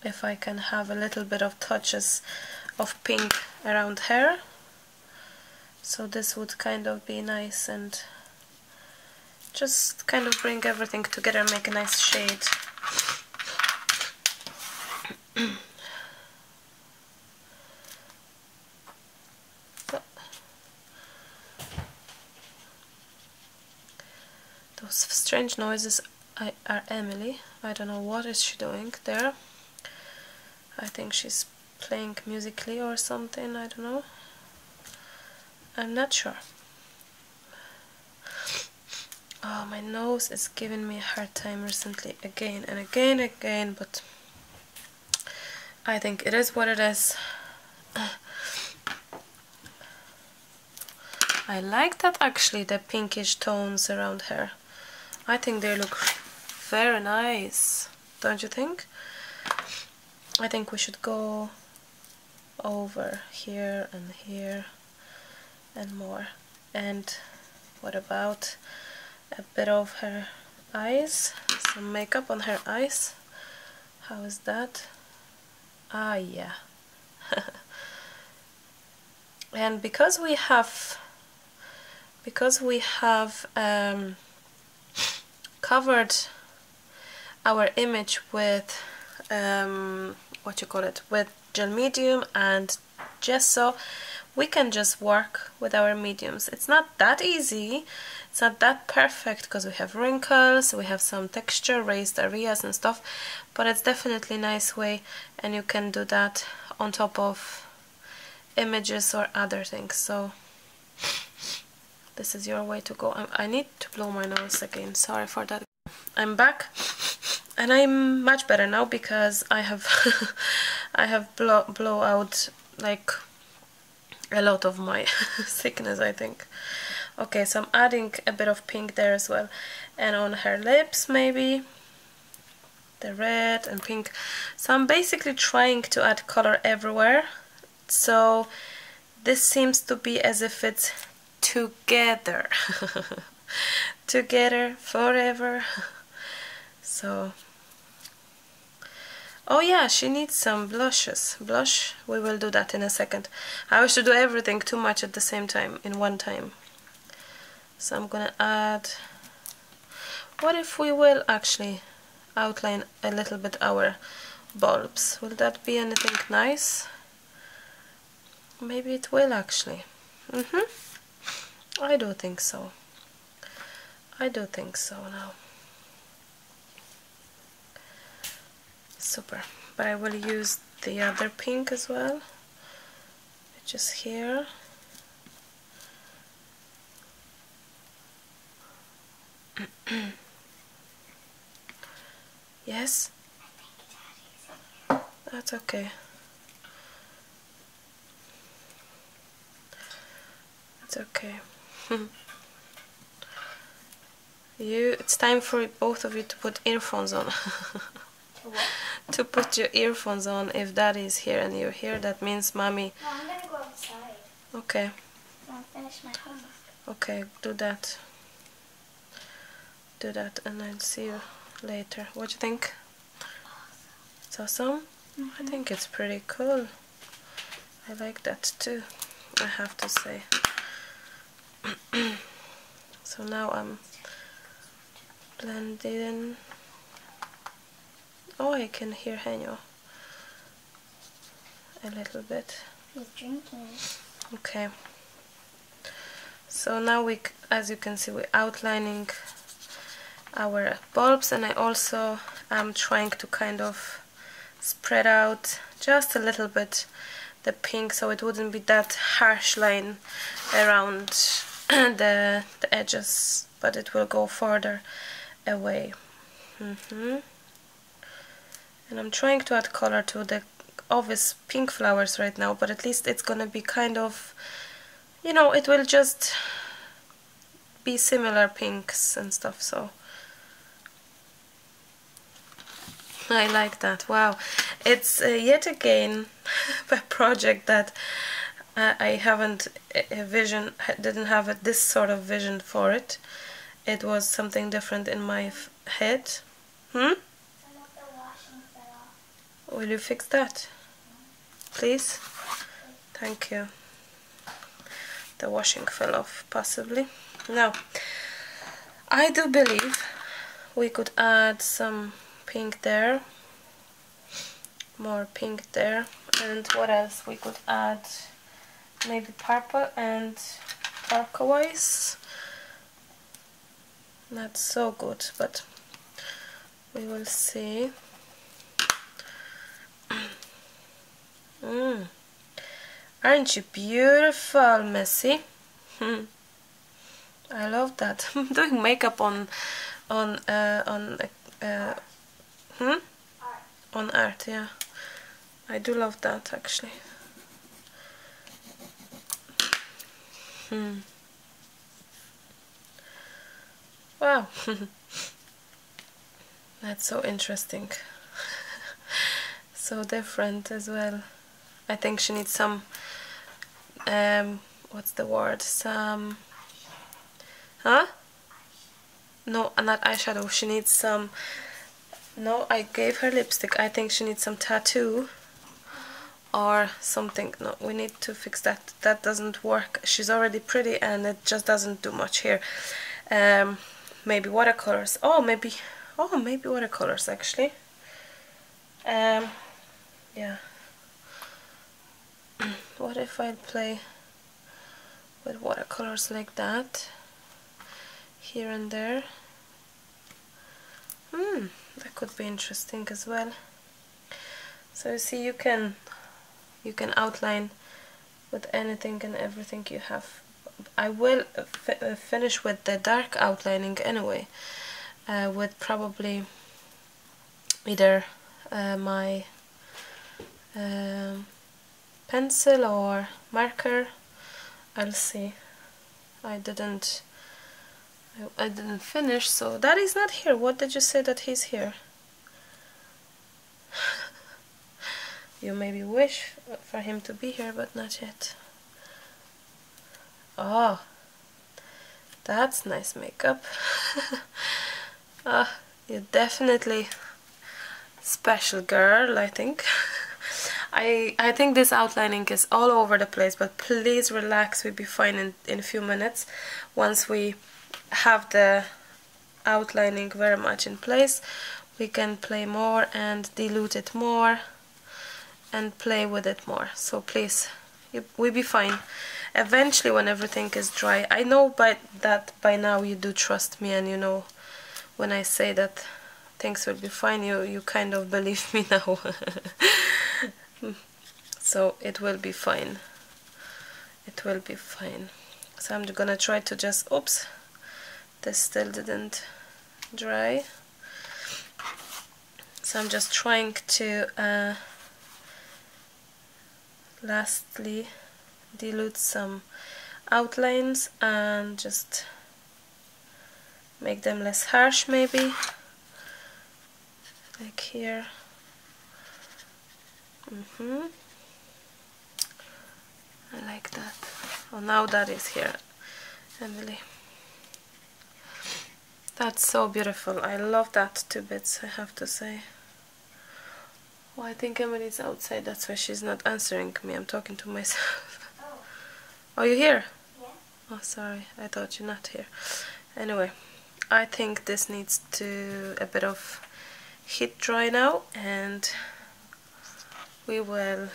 if I can have a little bit of touches of pink around her. So this would kind of be nice and just kind of bring everything together and make a nice shade. Those strange noises are Emily. I don't know what is she doing there. I think she's playing musically or something, I don't know. I'm not sure. Oh, my nose is giving me a hard time recently, again and again, but I think it is what it is. I like that actually, the pinkish tones around her. I think they look very nice, don't you think? I think we should go over here and more. And what about a bit of her eyes, some makeup on her eyes. How is that? Ah, yeah. And because we have covered our image with what you call it, with gel medium and gesso, we can just work with our mediums. It's not that easy, it's not that perfect because we have wrinkles, we have some texture, raised areas and stuff, but it's definitely a nice way, and you can do that on top of images or other things. So this is your way to go. I need to blow my nose again, sorry for that. I'm back and I'm much better now because I have I have blow out like a lot of my sickness, I think. Okay, so I'm adding a bit of pink there as well, and on her lips maybe the red and pink. So I'm basically trying to add color everywhere, so this seems to be as if it's together together forever. So, oh yeah, she needs some blushes. Blush, we will do that in a second. I wish to do everything too much at the same time, in one time. So I'm gonna add, what if we will actually outline a little bit our bulbs? Will that be anything nice? Maybe it will actually. I do think so. I do think so now. Super. But I will use the other pink as well, which is here. Yes? That's okay. It's okay. It's time for both of you to put earphones on. To put your earphones on. If Daddy is here and you're here, that means Mommy. No, I'm gonna go outside. Okay. I'll finish my homework. Okay, do that. Do that, and I'll see you later. What do you think? It's awesome? I think it's pretty cool. I like that too, I have to say. So now I'm blending. Oh, I can hear Henyo a little bit. He's drinking. Okay. So now as you can see, we're outlining our bulbs, and I also am trying to kind of spread out just a little bit the pink, so it wouldn't be that harsh line around the edges, but it will go further away. And I'm trying to add color to the obvious pink flowers right now, but at least it's gonna be kind of, you know, it will just be similar pinks and stuff. So I like that. Wow, it's yet again a project that I haven't didn't have this sort of vision for it. It was something different in my head. Some of the washing fell off. Will you fix that, please? Thank you. The washing fell off, possibly. Now, I do believe we could add some pink there, more pink there, and what else we could add? Maybe purple and turquoise. Not so good, but we will see. Aren't you beautiful, Missy? I love that. I'm doing makeup on art, yeah. I do love that actually. Wow. That's so interesting. So different as well. I think she needs some what's the word? Some no, not eyeshadow. She needs some, no, I gave her lipstick. I think she needs some tattoo or something. No, we need to fix that. That doesn't work. She's already pretty and it just doesn't do much here. Maybe watercolors. Maybe watercolors actually. Yeah. What if I play with watercolors like that here and there? That could be interesting as well. So you see, you can outline with anything and everything you have. I will finish with the dark outlining anyway, with probably either my pencil or marker. I'll see. I didn't finish, so that is not here. What did you say that he's here? You maybe wish for him to be here, but not yet. Oh, that's nice makeup. You're definitely special girl, I think. I think this outlining is all over the place, but please relax. We'll be fine in a few minutes once we have the outlining very much in place. We can play more and dilute it more and play with it more. So please, we'll be fine eventually when everything is dry. I know by now you do trust me, and you know when I say that things will be fine, you kind of believe me now. So it will be fine. It will be fine. So I'm gonna try to just, oops, this still didn't dry. So I'm just trying to lastly dilute some outlines and just make them less harsh, maybe, like here. I like that. Oh, now that is here, Emily. That's so beautiful. I love that 2 bits, I have to say. Oh, I think Emily's outside, that's why she's not answering me. I'm talking to myself. Oh, you here? Yeah. Oh, sorry, I thought you're not here. Anyway, I think this needs to a bit of heat dry now, and we will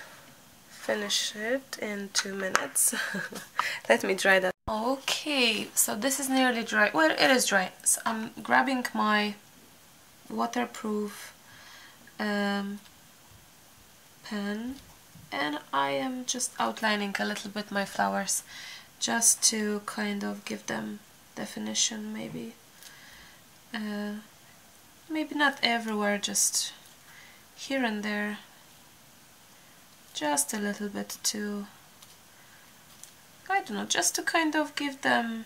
finish it in 2 minutes. Let me dry that. Okay, so this is nearly dry. Well, it is dry. So I'm grabbing my waterproof pen, and I am just outlining a little bit my flowers, just to kind of give them definition, maybe. Maybe not everywhere, just here and there, just a little bit to, I don't know, just to kind of give them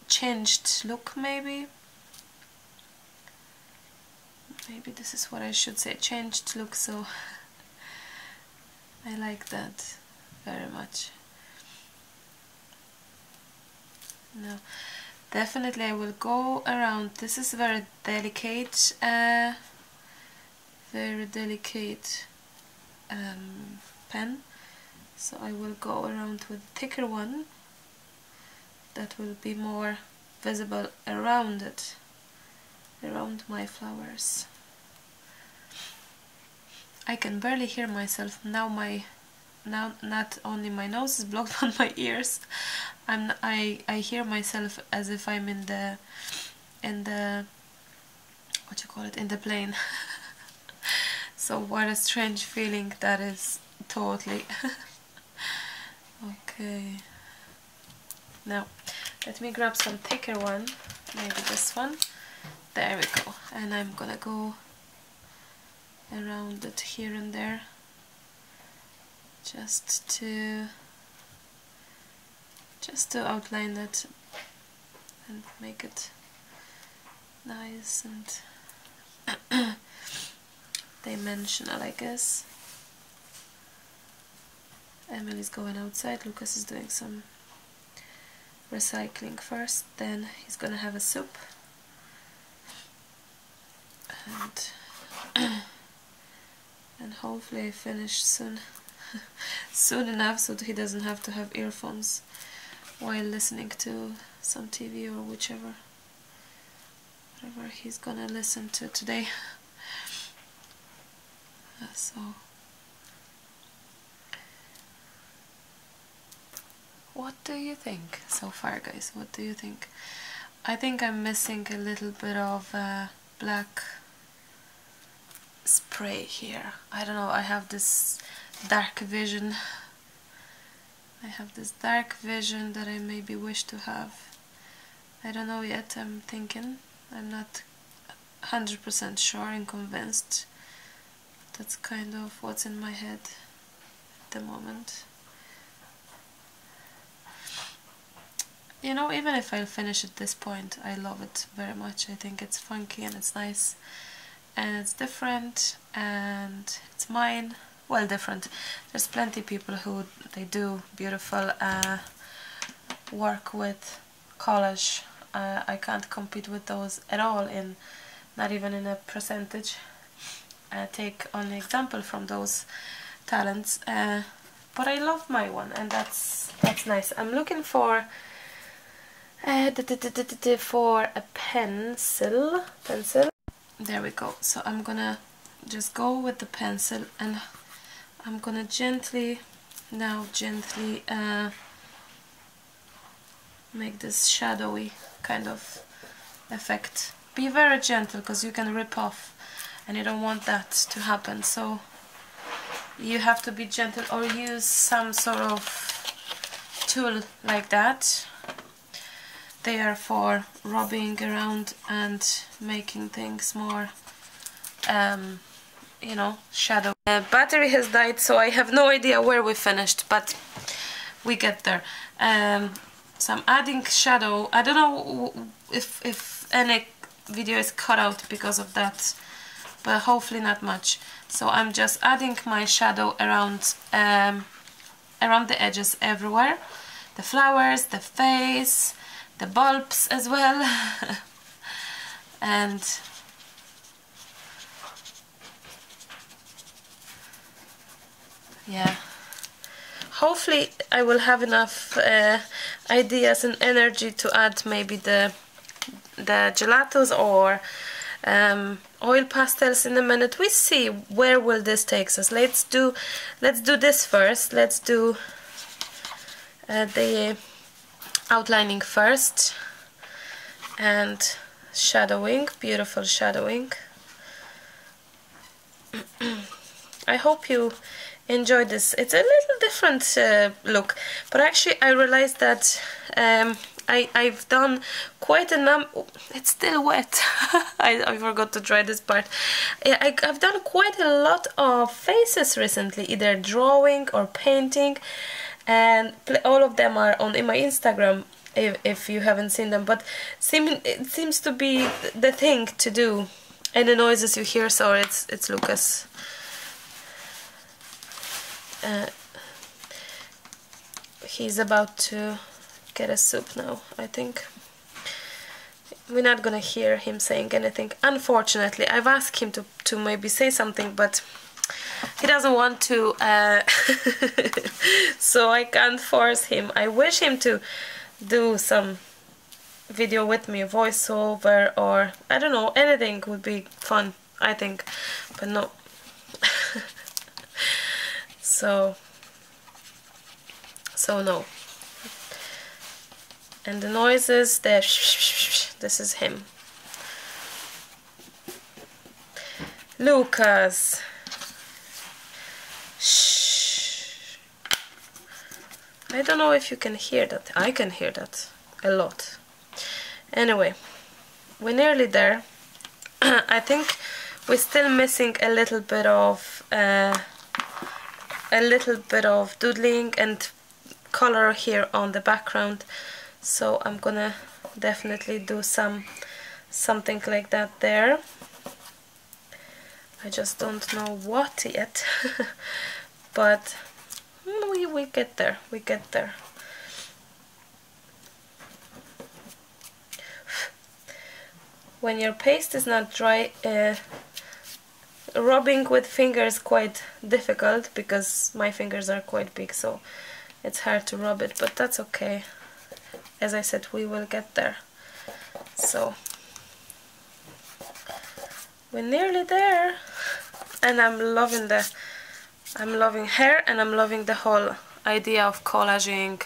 changed look, maybe. Maybe this is what I should say, changed look, so I like that very much. No, definitely I will go around. This is very delicate pen, so I will go around with a thicker one that will be more visible around it, around my flowers. I can barely hear myself now. Now not only my nose is blocked but my ears. I hear myself as if I'm in the what you call it, in the plane. So what a strange feeling that is, totally. Okay, now let me grab some thicker one, maybe this one. There we go, and I'm gonna go around it here and there, just to outline it and make it nice and dimensional, I guess. Emily's going outside, Lucas is doing some recycling first, then he's gonna have a soup, and hopefully finish soon soon enough so that he doesn't have to have earphones while listening to some TV or whatever he's gonna listen to today. So what do you think so far, guys? What do you think? I think I'm missing a little bit of black spray here. I don't know, I have this dark vision. That I maybe wish to have. I don't know yet, I'm thinking. I'm not 100% sure and convinced. That's kind of what's in my head at the moment. You know, even if I'll finish at this point, I love it very much. I think it's funky and it's nice and it's different and it's mine. Well, different. There's plenty of people who they do beautiful work with collage. I can't compete with those at all, not even in a percentage. Take only example from those talents, but I love my one, and that's nice. I'm looking for a pencil. There we go. So I'm gonna just go with the pencil, and I'm gonna gently make this shadowy kind of effect. Be very gentle, because you can rip off and you don't want that to happen, so you have to be gentle or use some sort of tool like that. They are for rubbing around and making things more you know, shadow. Battery has died, so I have no idea where we finished, but we get there. So I'm adding shadow. I don't know if any video is cut out because of that, but hopefully not much. So I'm just adding my shadow around the edges everywhere. The flowers, the face, the bulbs as well. And yeah, hopefully I will have enough ideas and energy to add maybe the gelatos or oil pastels in a minute. We see where will this take us. Let's do this first. Let's do the outlining first and shadowing, beautiful shadowing. I hope you enjoy this. It's a little different look, but actually I realized that I've done quite a number. It's still wet. I forgot to dry this part. I've done quite a lot of faces recently, either drawing or painting, and all of them are in my Instagram if you haven't seen them, but it seems to be the thing to do. And the noises you hear, so it's Lucas. He's about to get a soup now, I think. We're not gonna hear him saying anything, unfortunately. I've asked him to maybe say something, but he doesn't want to, so I can't force him. I wish him to do some video with me, voiceover, or I don't know, anything would be fun, I think, but no. So no. And the noises, this is him. Lucas. Shh. I don't know if you can hear that. I can hear that a lot. Anyway, we're nearly there. I think we're still missing a little bit of doodling and color here on the background, so I'm gonna definitely do something like that there. I just don't know what yet. But we get there, when your paste is not dry, rubbing with fingers quite difficult because my fingers are quite big, so it's hard to rub it, but that's okay. As I said, we will get there. So we're nearly there, and I'm loving her, and I'm loving the whole idea of collaging,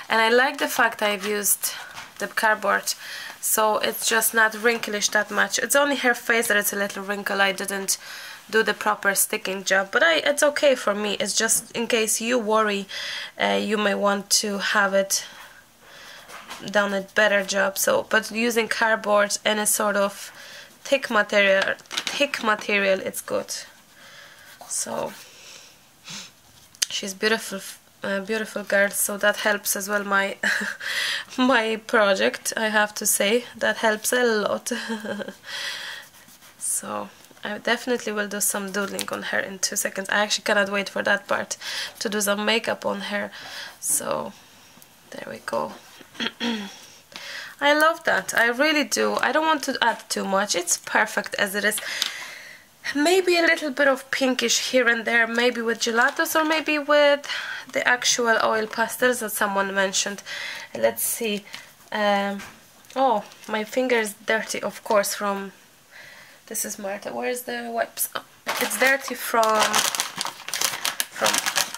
and I like the fact I've used the cardboard, so it's just not wrinklish that much. It's only her face that it's a little wrinkle. I didn't do the proper sticking job, but it's okay for me. It's just in case you worry, you may want to have it done a better job. So, but using cardboard and a sort of thick material, it's good. So she's beautiful, beautiful girl. So that helps as well my my project. I have to say that helps a lot. So I definitely will do some doodling on her in 2 seconds. I actually cannot wait for that part, to do some makeup on her. So there we go. I love that, I really do. I don't want to add too much. It's perfect as it is. Maybe a little bit of pinkish here and there, maybe with gelatos or maybe with the actual oil pastels that someone mentioned. Let's see. Oh, my finger is dirty, of course, from... This is Marta. Where's the wipes? Oh, it's dirty from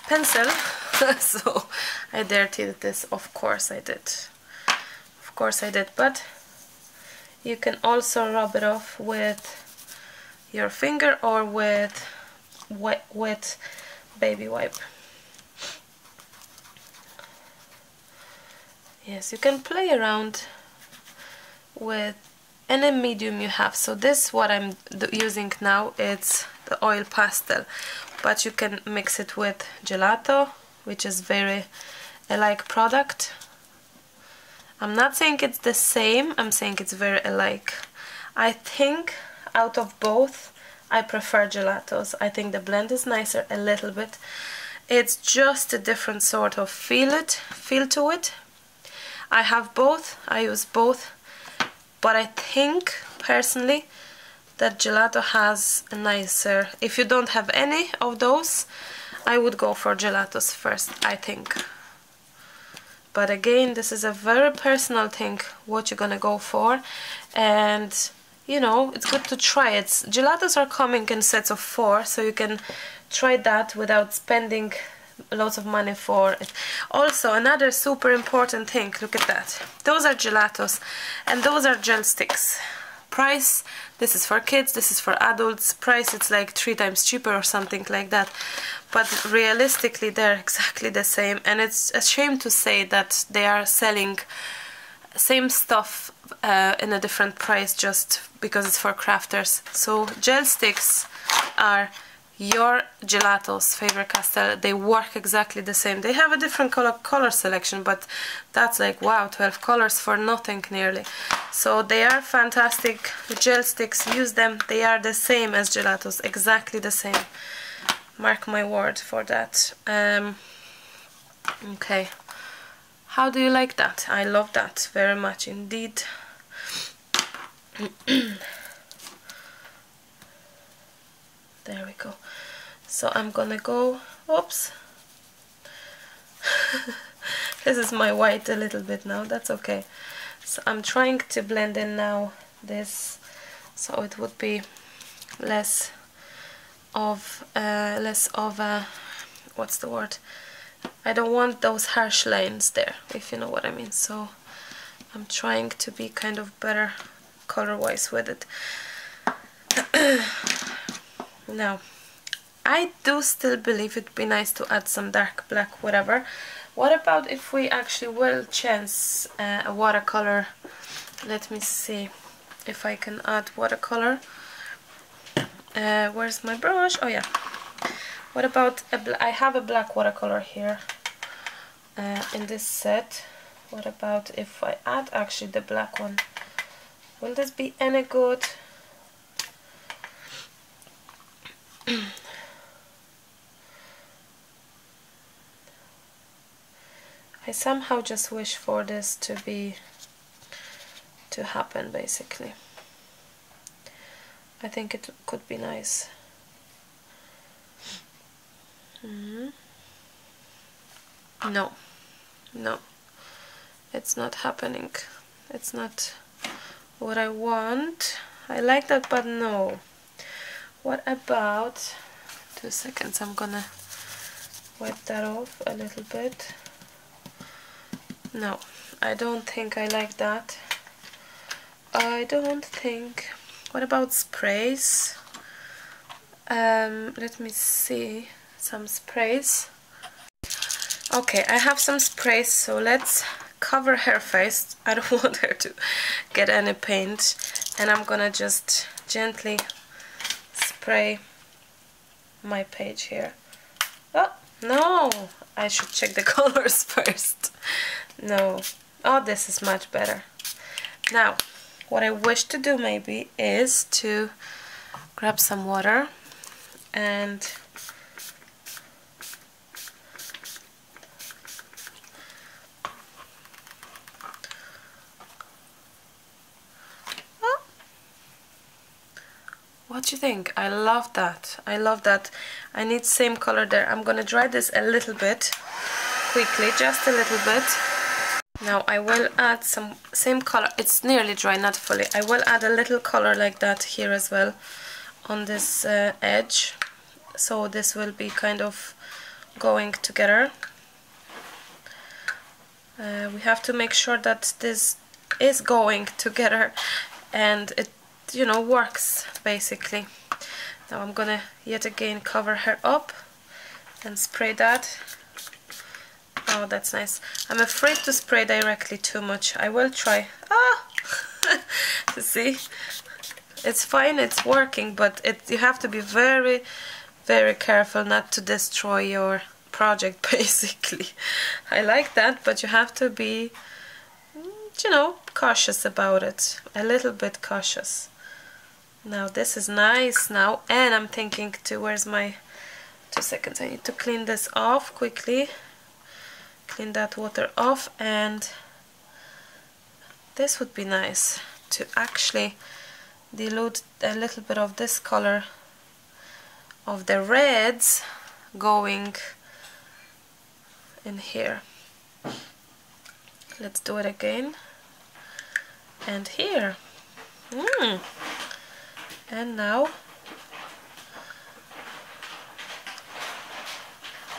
pencil. So I dirtied this. Of course I did. Of course I did. But you can also rub it off with your finger or with wet baby wipe. Yes, you can play around with any medium you have. So this, what I'm using now, it's the oil pastel, but you can mix it with gelato, which is very alike product. I'm not saying it's the same, I'm saying it's very alike. I think out of both I prefer gelatos. I think the blend is nicer a little bit. It's just a different sort of feel to it. I have both, I use both, but I think personally that gelato has a nicer... If you don't have any of those, I would go for gelatos first, I think. But again, this is a very personal thing, what you're gonna go for, and you know, it's good to try it. Gelatos are coming in sets of 4, so you can try that without spending lots of money for it. Also, another super important thing, look at that. Those are gelatos, and those are gel sticks. Price, this is for kids, this is for adults. Price, it's like 3 times cheaper or something like that. But realistically, they're exactly the same, and it's a shame to say that they are selling same stuff in a different price just because it's for crafters. So gel sticks are your gelatos Faber-Castell. They work exactly the same. They have a different color selection, but that's like, wow, 12 colors for nothing nearly. So they are fantastic gel sticks. Use them. They are the same as gelatos, exactly the same. Mark my word for that. Okay, how do you like that? I love that very much indeed. There we go. So I'm gonna go, oops. This is my white a little bit now, that's okay. So I'm trying to blend in now this, so it would be less of a, what's the word? I don't want those harsh lines there, if you know what I mean. So I'm trying to be kind of better color-wise with it. Now, I do still believe it'd be nice to add some dark black, whatever. What about if we actually will chance a watercolor? Let me see if I can add watercolor. Where's my brush? Oh yeah. What about I have a black watercolor here in this set. What about if I add actually the black one? Will this be any good? I somehow just wish for this to happen, basically. I think it could be nice. No, no, it's not happening. It's not what I want. I like that, but no. What about 2 seconds? I'm gonna wipe that off a little bit. No, I don't think I like that. I don't think. What about sprays? Let me see some sprays. Okay, I have some sprays, so let's cover her face. I don't want her to get any paint, and I'm gonna just gently spray my page here. Oh no, I should check the colors first. No, oh, this is much better. Now what I wish to do maybe is to grab some water and what do you think? I love that. I love that. I need same color there. I'm gonna dry this a little bit quickly, just a little bit. Now I will add some same color. It's nearly dry, not fully. I will add a little color like that here as well on this edge. So this will be kind of going together. We have to make sure that this is going together and it, you know, works basically. Now I'm gonna yet again cover her up and spray that. Oh, that's nice. I'm afraid to spray directly too much. I will try. Ah, to see, it's fine, it's working, but you have to be very, very careful not to destroy your project basically. I like that, but you have to be, you know, cautious about it, a little bit cautious. Now this is nice now, and I'm thinking to, where's my 2 seconds, I need to clean this off quickly, clean that water off, and this would be nice to actually dilute a little bit of this color of the reds going in here. Let's do it again, and here. And now,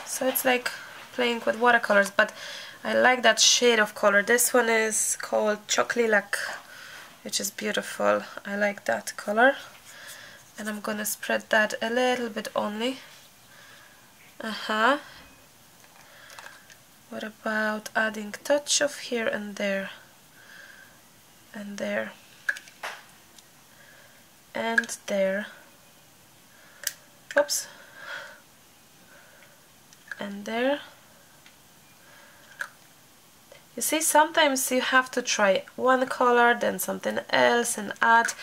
so it's like playing with watercolors, but I like that shade of color. This one is called Chocolate Lilac, which is beautiful. I like that color, and I'm gonna spread that a little bit only. What about adding touch of here and there and there and there, oops, and there. You see, sometimes you have to try one color, then something else, and add.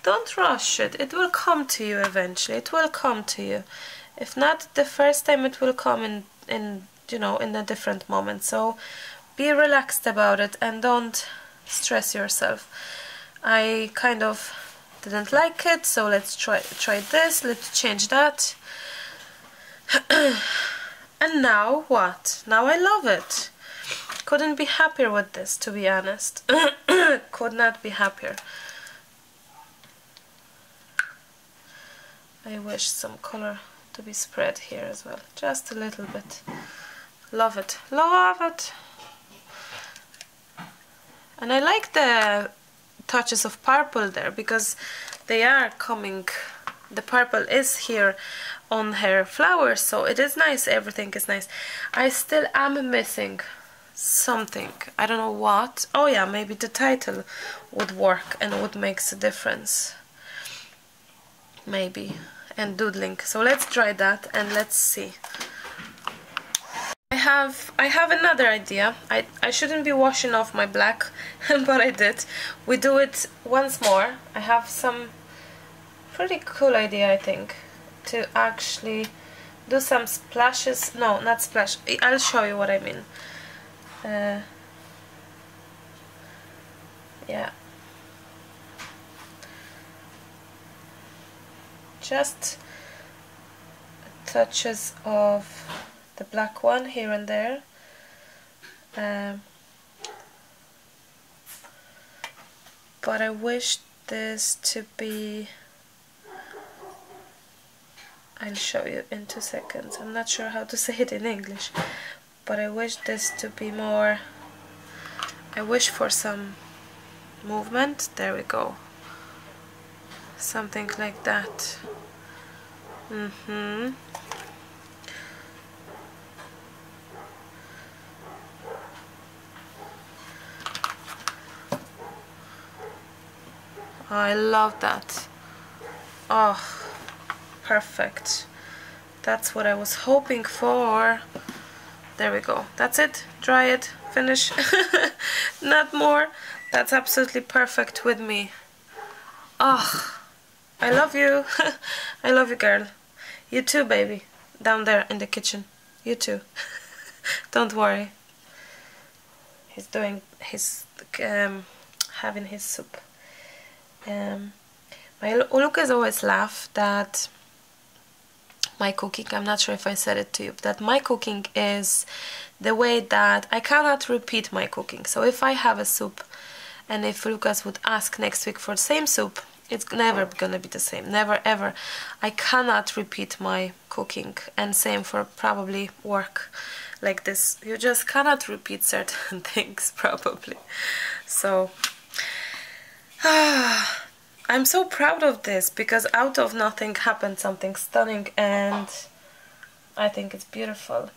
Don't rush it. It will come to you eventually. It will come to you. If not the first time, it will come in you know, in a different moment. So be relaxed about it and don't stress yourself. I kind of didn't like it, so let's try this, let's change that. And now what? Now I love it. Couldn't be happier with this, to be honest. Could not be happier. I wish some color to be spread here as well, just a little bit. Love it, love it. And I like the touches of purple there, because they are coming, the purple is here on her flowers, so it is nice, everything is nice. I still am missing something, I don't know what. Oh yeah, maybe the title would work and would make a difference, maybe, and doodling. So let's try that and let's see. I have another idea. I shouldn't be washing off my black, but I did. We do it once more. I have some pretty cool idea, I think, to actually do some splashes. No, not splash. I'll show you what I mean. Yeah. just touches of the black one here and there. But I wish this to be, I'll show you in 2 seconds. I'm not sure how to say it in English, but I wish this to be more, I wish for some movement. There we go. Something like that. I love that. Oh, perfect. That's what I was hoping for. There we go. That's it. Dry it. Finish. Not more. That's absolutely perfect with me. Oh, I love you. I love you, girl. You too, baby. Down there in the kitchen. You too. Don't worry. He's doing his having his soup. My Lucas always laugh that my cooking, I'm not sure if I said it to you, that my cooking is the way that I cannot repeat my cooking. So if I have a soup and if Lucas would ask next week for the same soup, it's never gonna be the same, never ever. I cannot repeat my cooking, and same for probably work like this. You just cannot repeat certain things probably. So I'm so proud of this, because out of nothing happened something stunning, and I think it's beautiful.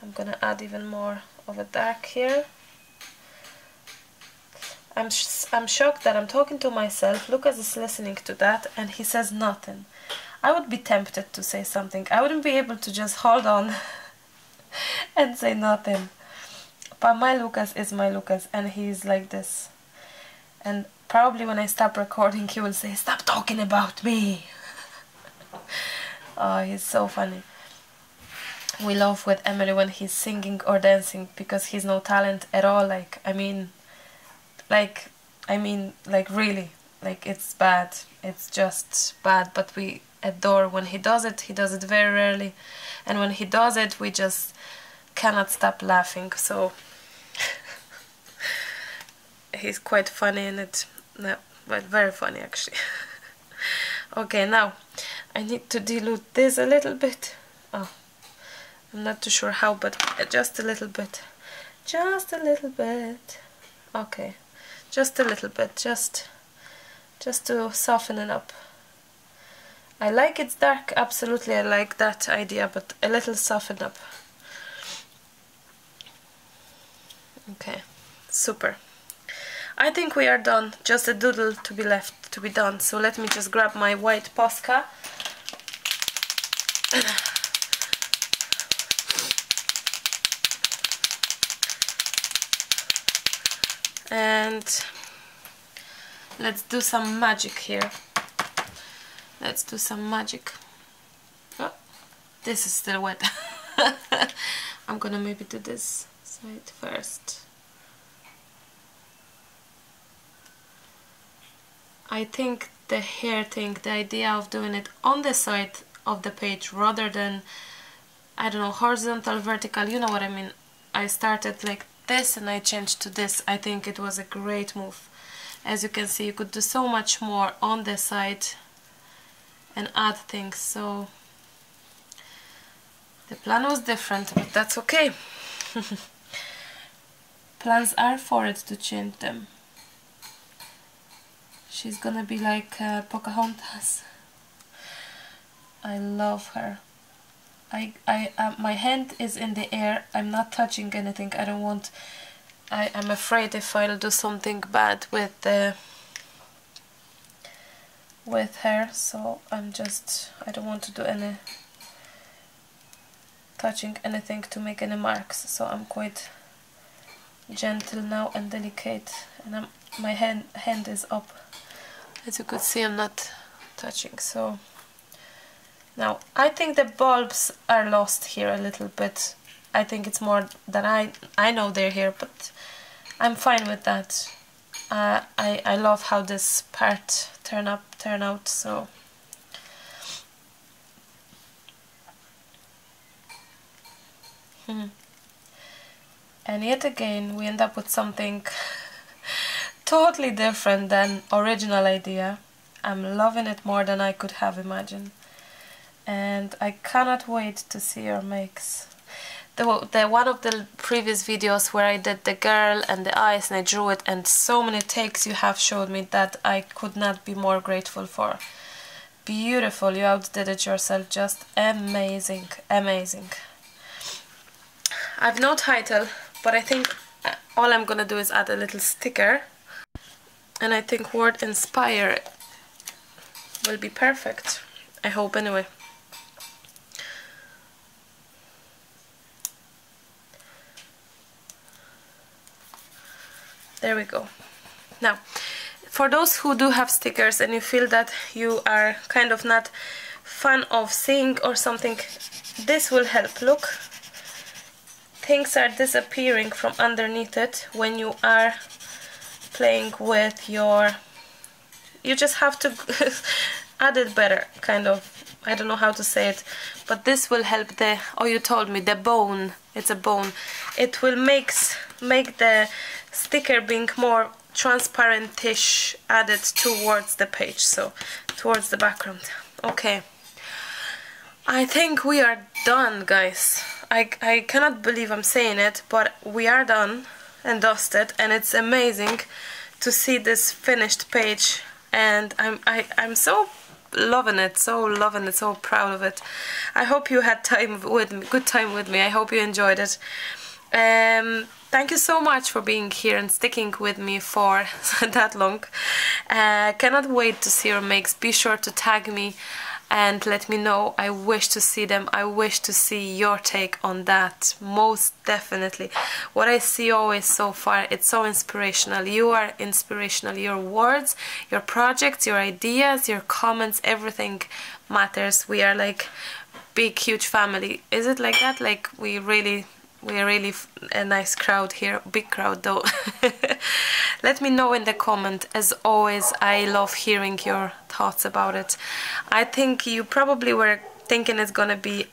I'm gonna add even more of a dark here. I'm shocked that I'm talking to myself. Lucas is listening to that and he says nothing. I would be tempted to say something. I wouldn't be able to just hold on and say nothing. But my Lucas is my Lucas, and he's like this. And probably when I stop recording, he will say, "Stop talking about me." Oh, he's so funny. We love with Emily when he's singing or dancing, because he's no talent at all. I mean really, like, it's bad. It's just bad, but we adore when he does it. He does it very rarely, and when he does it, we just cannot stop laughing. So he's quite funny in it. No, but very funny actually. Okay, now I need to dilute this a little bit. Oh, I'm not too sure how, but just a little bit. Just a little bit. Okay, just a little bit, just to soften it up. I like it's dark, absolutely, I like that idea, but a little soften up. Okay, super. I think we are done. Just a doodle to be left to be done. So let me just grab my white Posca. And let's do some magic here. Let's do some magic. Oh, this is still wet. I'm gonna maybe do this side first. I think the hair thing, the idea of doing it on the side of the page rather than, I don't know, horizontal, vertical, you know what I mean. I started like this and I changed to this. I think it was a great move. As you can see, you could do so much more on the side and add things. So the plan was different, but that's okay. Plans are for it to change them. She's gonna be like Pocahontas. I love her. My hand is in the air. I'm not touching anything. I don't want. I'm afraid if I'll do something bad with her. So I don't want to do any touching anything to make any marks. So I'm quite gentle now and delicate, and my hand is up. As you could see, I'm not touching. So now I think the bulbs are lost here a little bit. I think it's more that I know they're here, but I'm fine with that. I love how this part turned turned out. So and yet again we end up with something totally different than original idea. I'm loving it more than I could have imagined, and I cannot wait to see your makes. The one of the previous videos where I did the girl and the eyes and I drew it, and so many takes you have showed me that I could not be more grateful for. Beautiful, you outdid it yourself, just amazing, amazing. I've no title, but I think all I'm gonna do is add a little sticker, and I think word inspire will be perfect. I hope anyway. There we go. Now, for those who do have stickers and you feel that you are kind of not fan of seeing or something, this will help. Look, things are disappearing from underneath it when you are playing with your... You just have to add it better, kind of. I don't know how to say it, but this will help the... Oh, you told me, the bone. It's a bone. It will make the sticker being more transparent-ish added towards the page, so towards the background. Okay, I think we are done, guys. I cannot believe I'm saying it, but we are done and dusted, and it's amazing to see this finished page, and I'm so loving it, so proud of it. I hope you had good time with me. I hope you enjoyed it. Thank you so much for being here and sticking with me for that long. Cannot wait to see your makes. Be sure to tag me and let me know. I wish to see them. I wish to see your take on that, most definitely. What I see always so far, it's so inspirational. You are inspirational. Your words, your projects, your ideas, your comments, everything matters. We are like big, huge family. Is it like that? Like we're really a nice crowd here, big crowd though. Let me know in the comment. As always, I love hearing your thoughts about it. I think you probably were thinking it's gonna be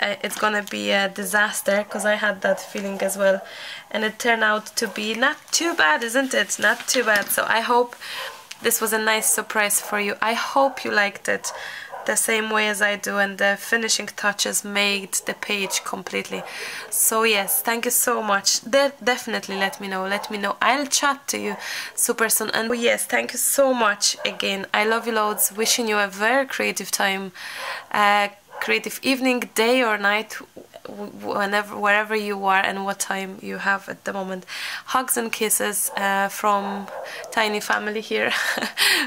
a disaster, because I had that feeling as well, and it turned out to be not too bad, isn't it? Not too bad. So I hope this was a nice surprise for you. I hope you liked it the same way as I do, and the finishing touches made the page completely. So yes, thank you so much. Definitely let me know. I'll chat to you super soon. And yes, thank you so much again. I love you loads. Wishing you a very creative time, creative evening, day or night, wherever you are and what time you have at the moment. Hugs and kisses from tiny family here,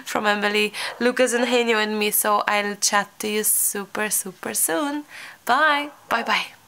from Emily, Lucas and Henio and me. So I'll chat to you super soon. Bye bye.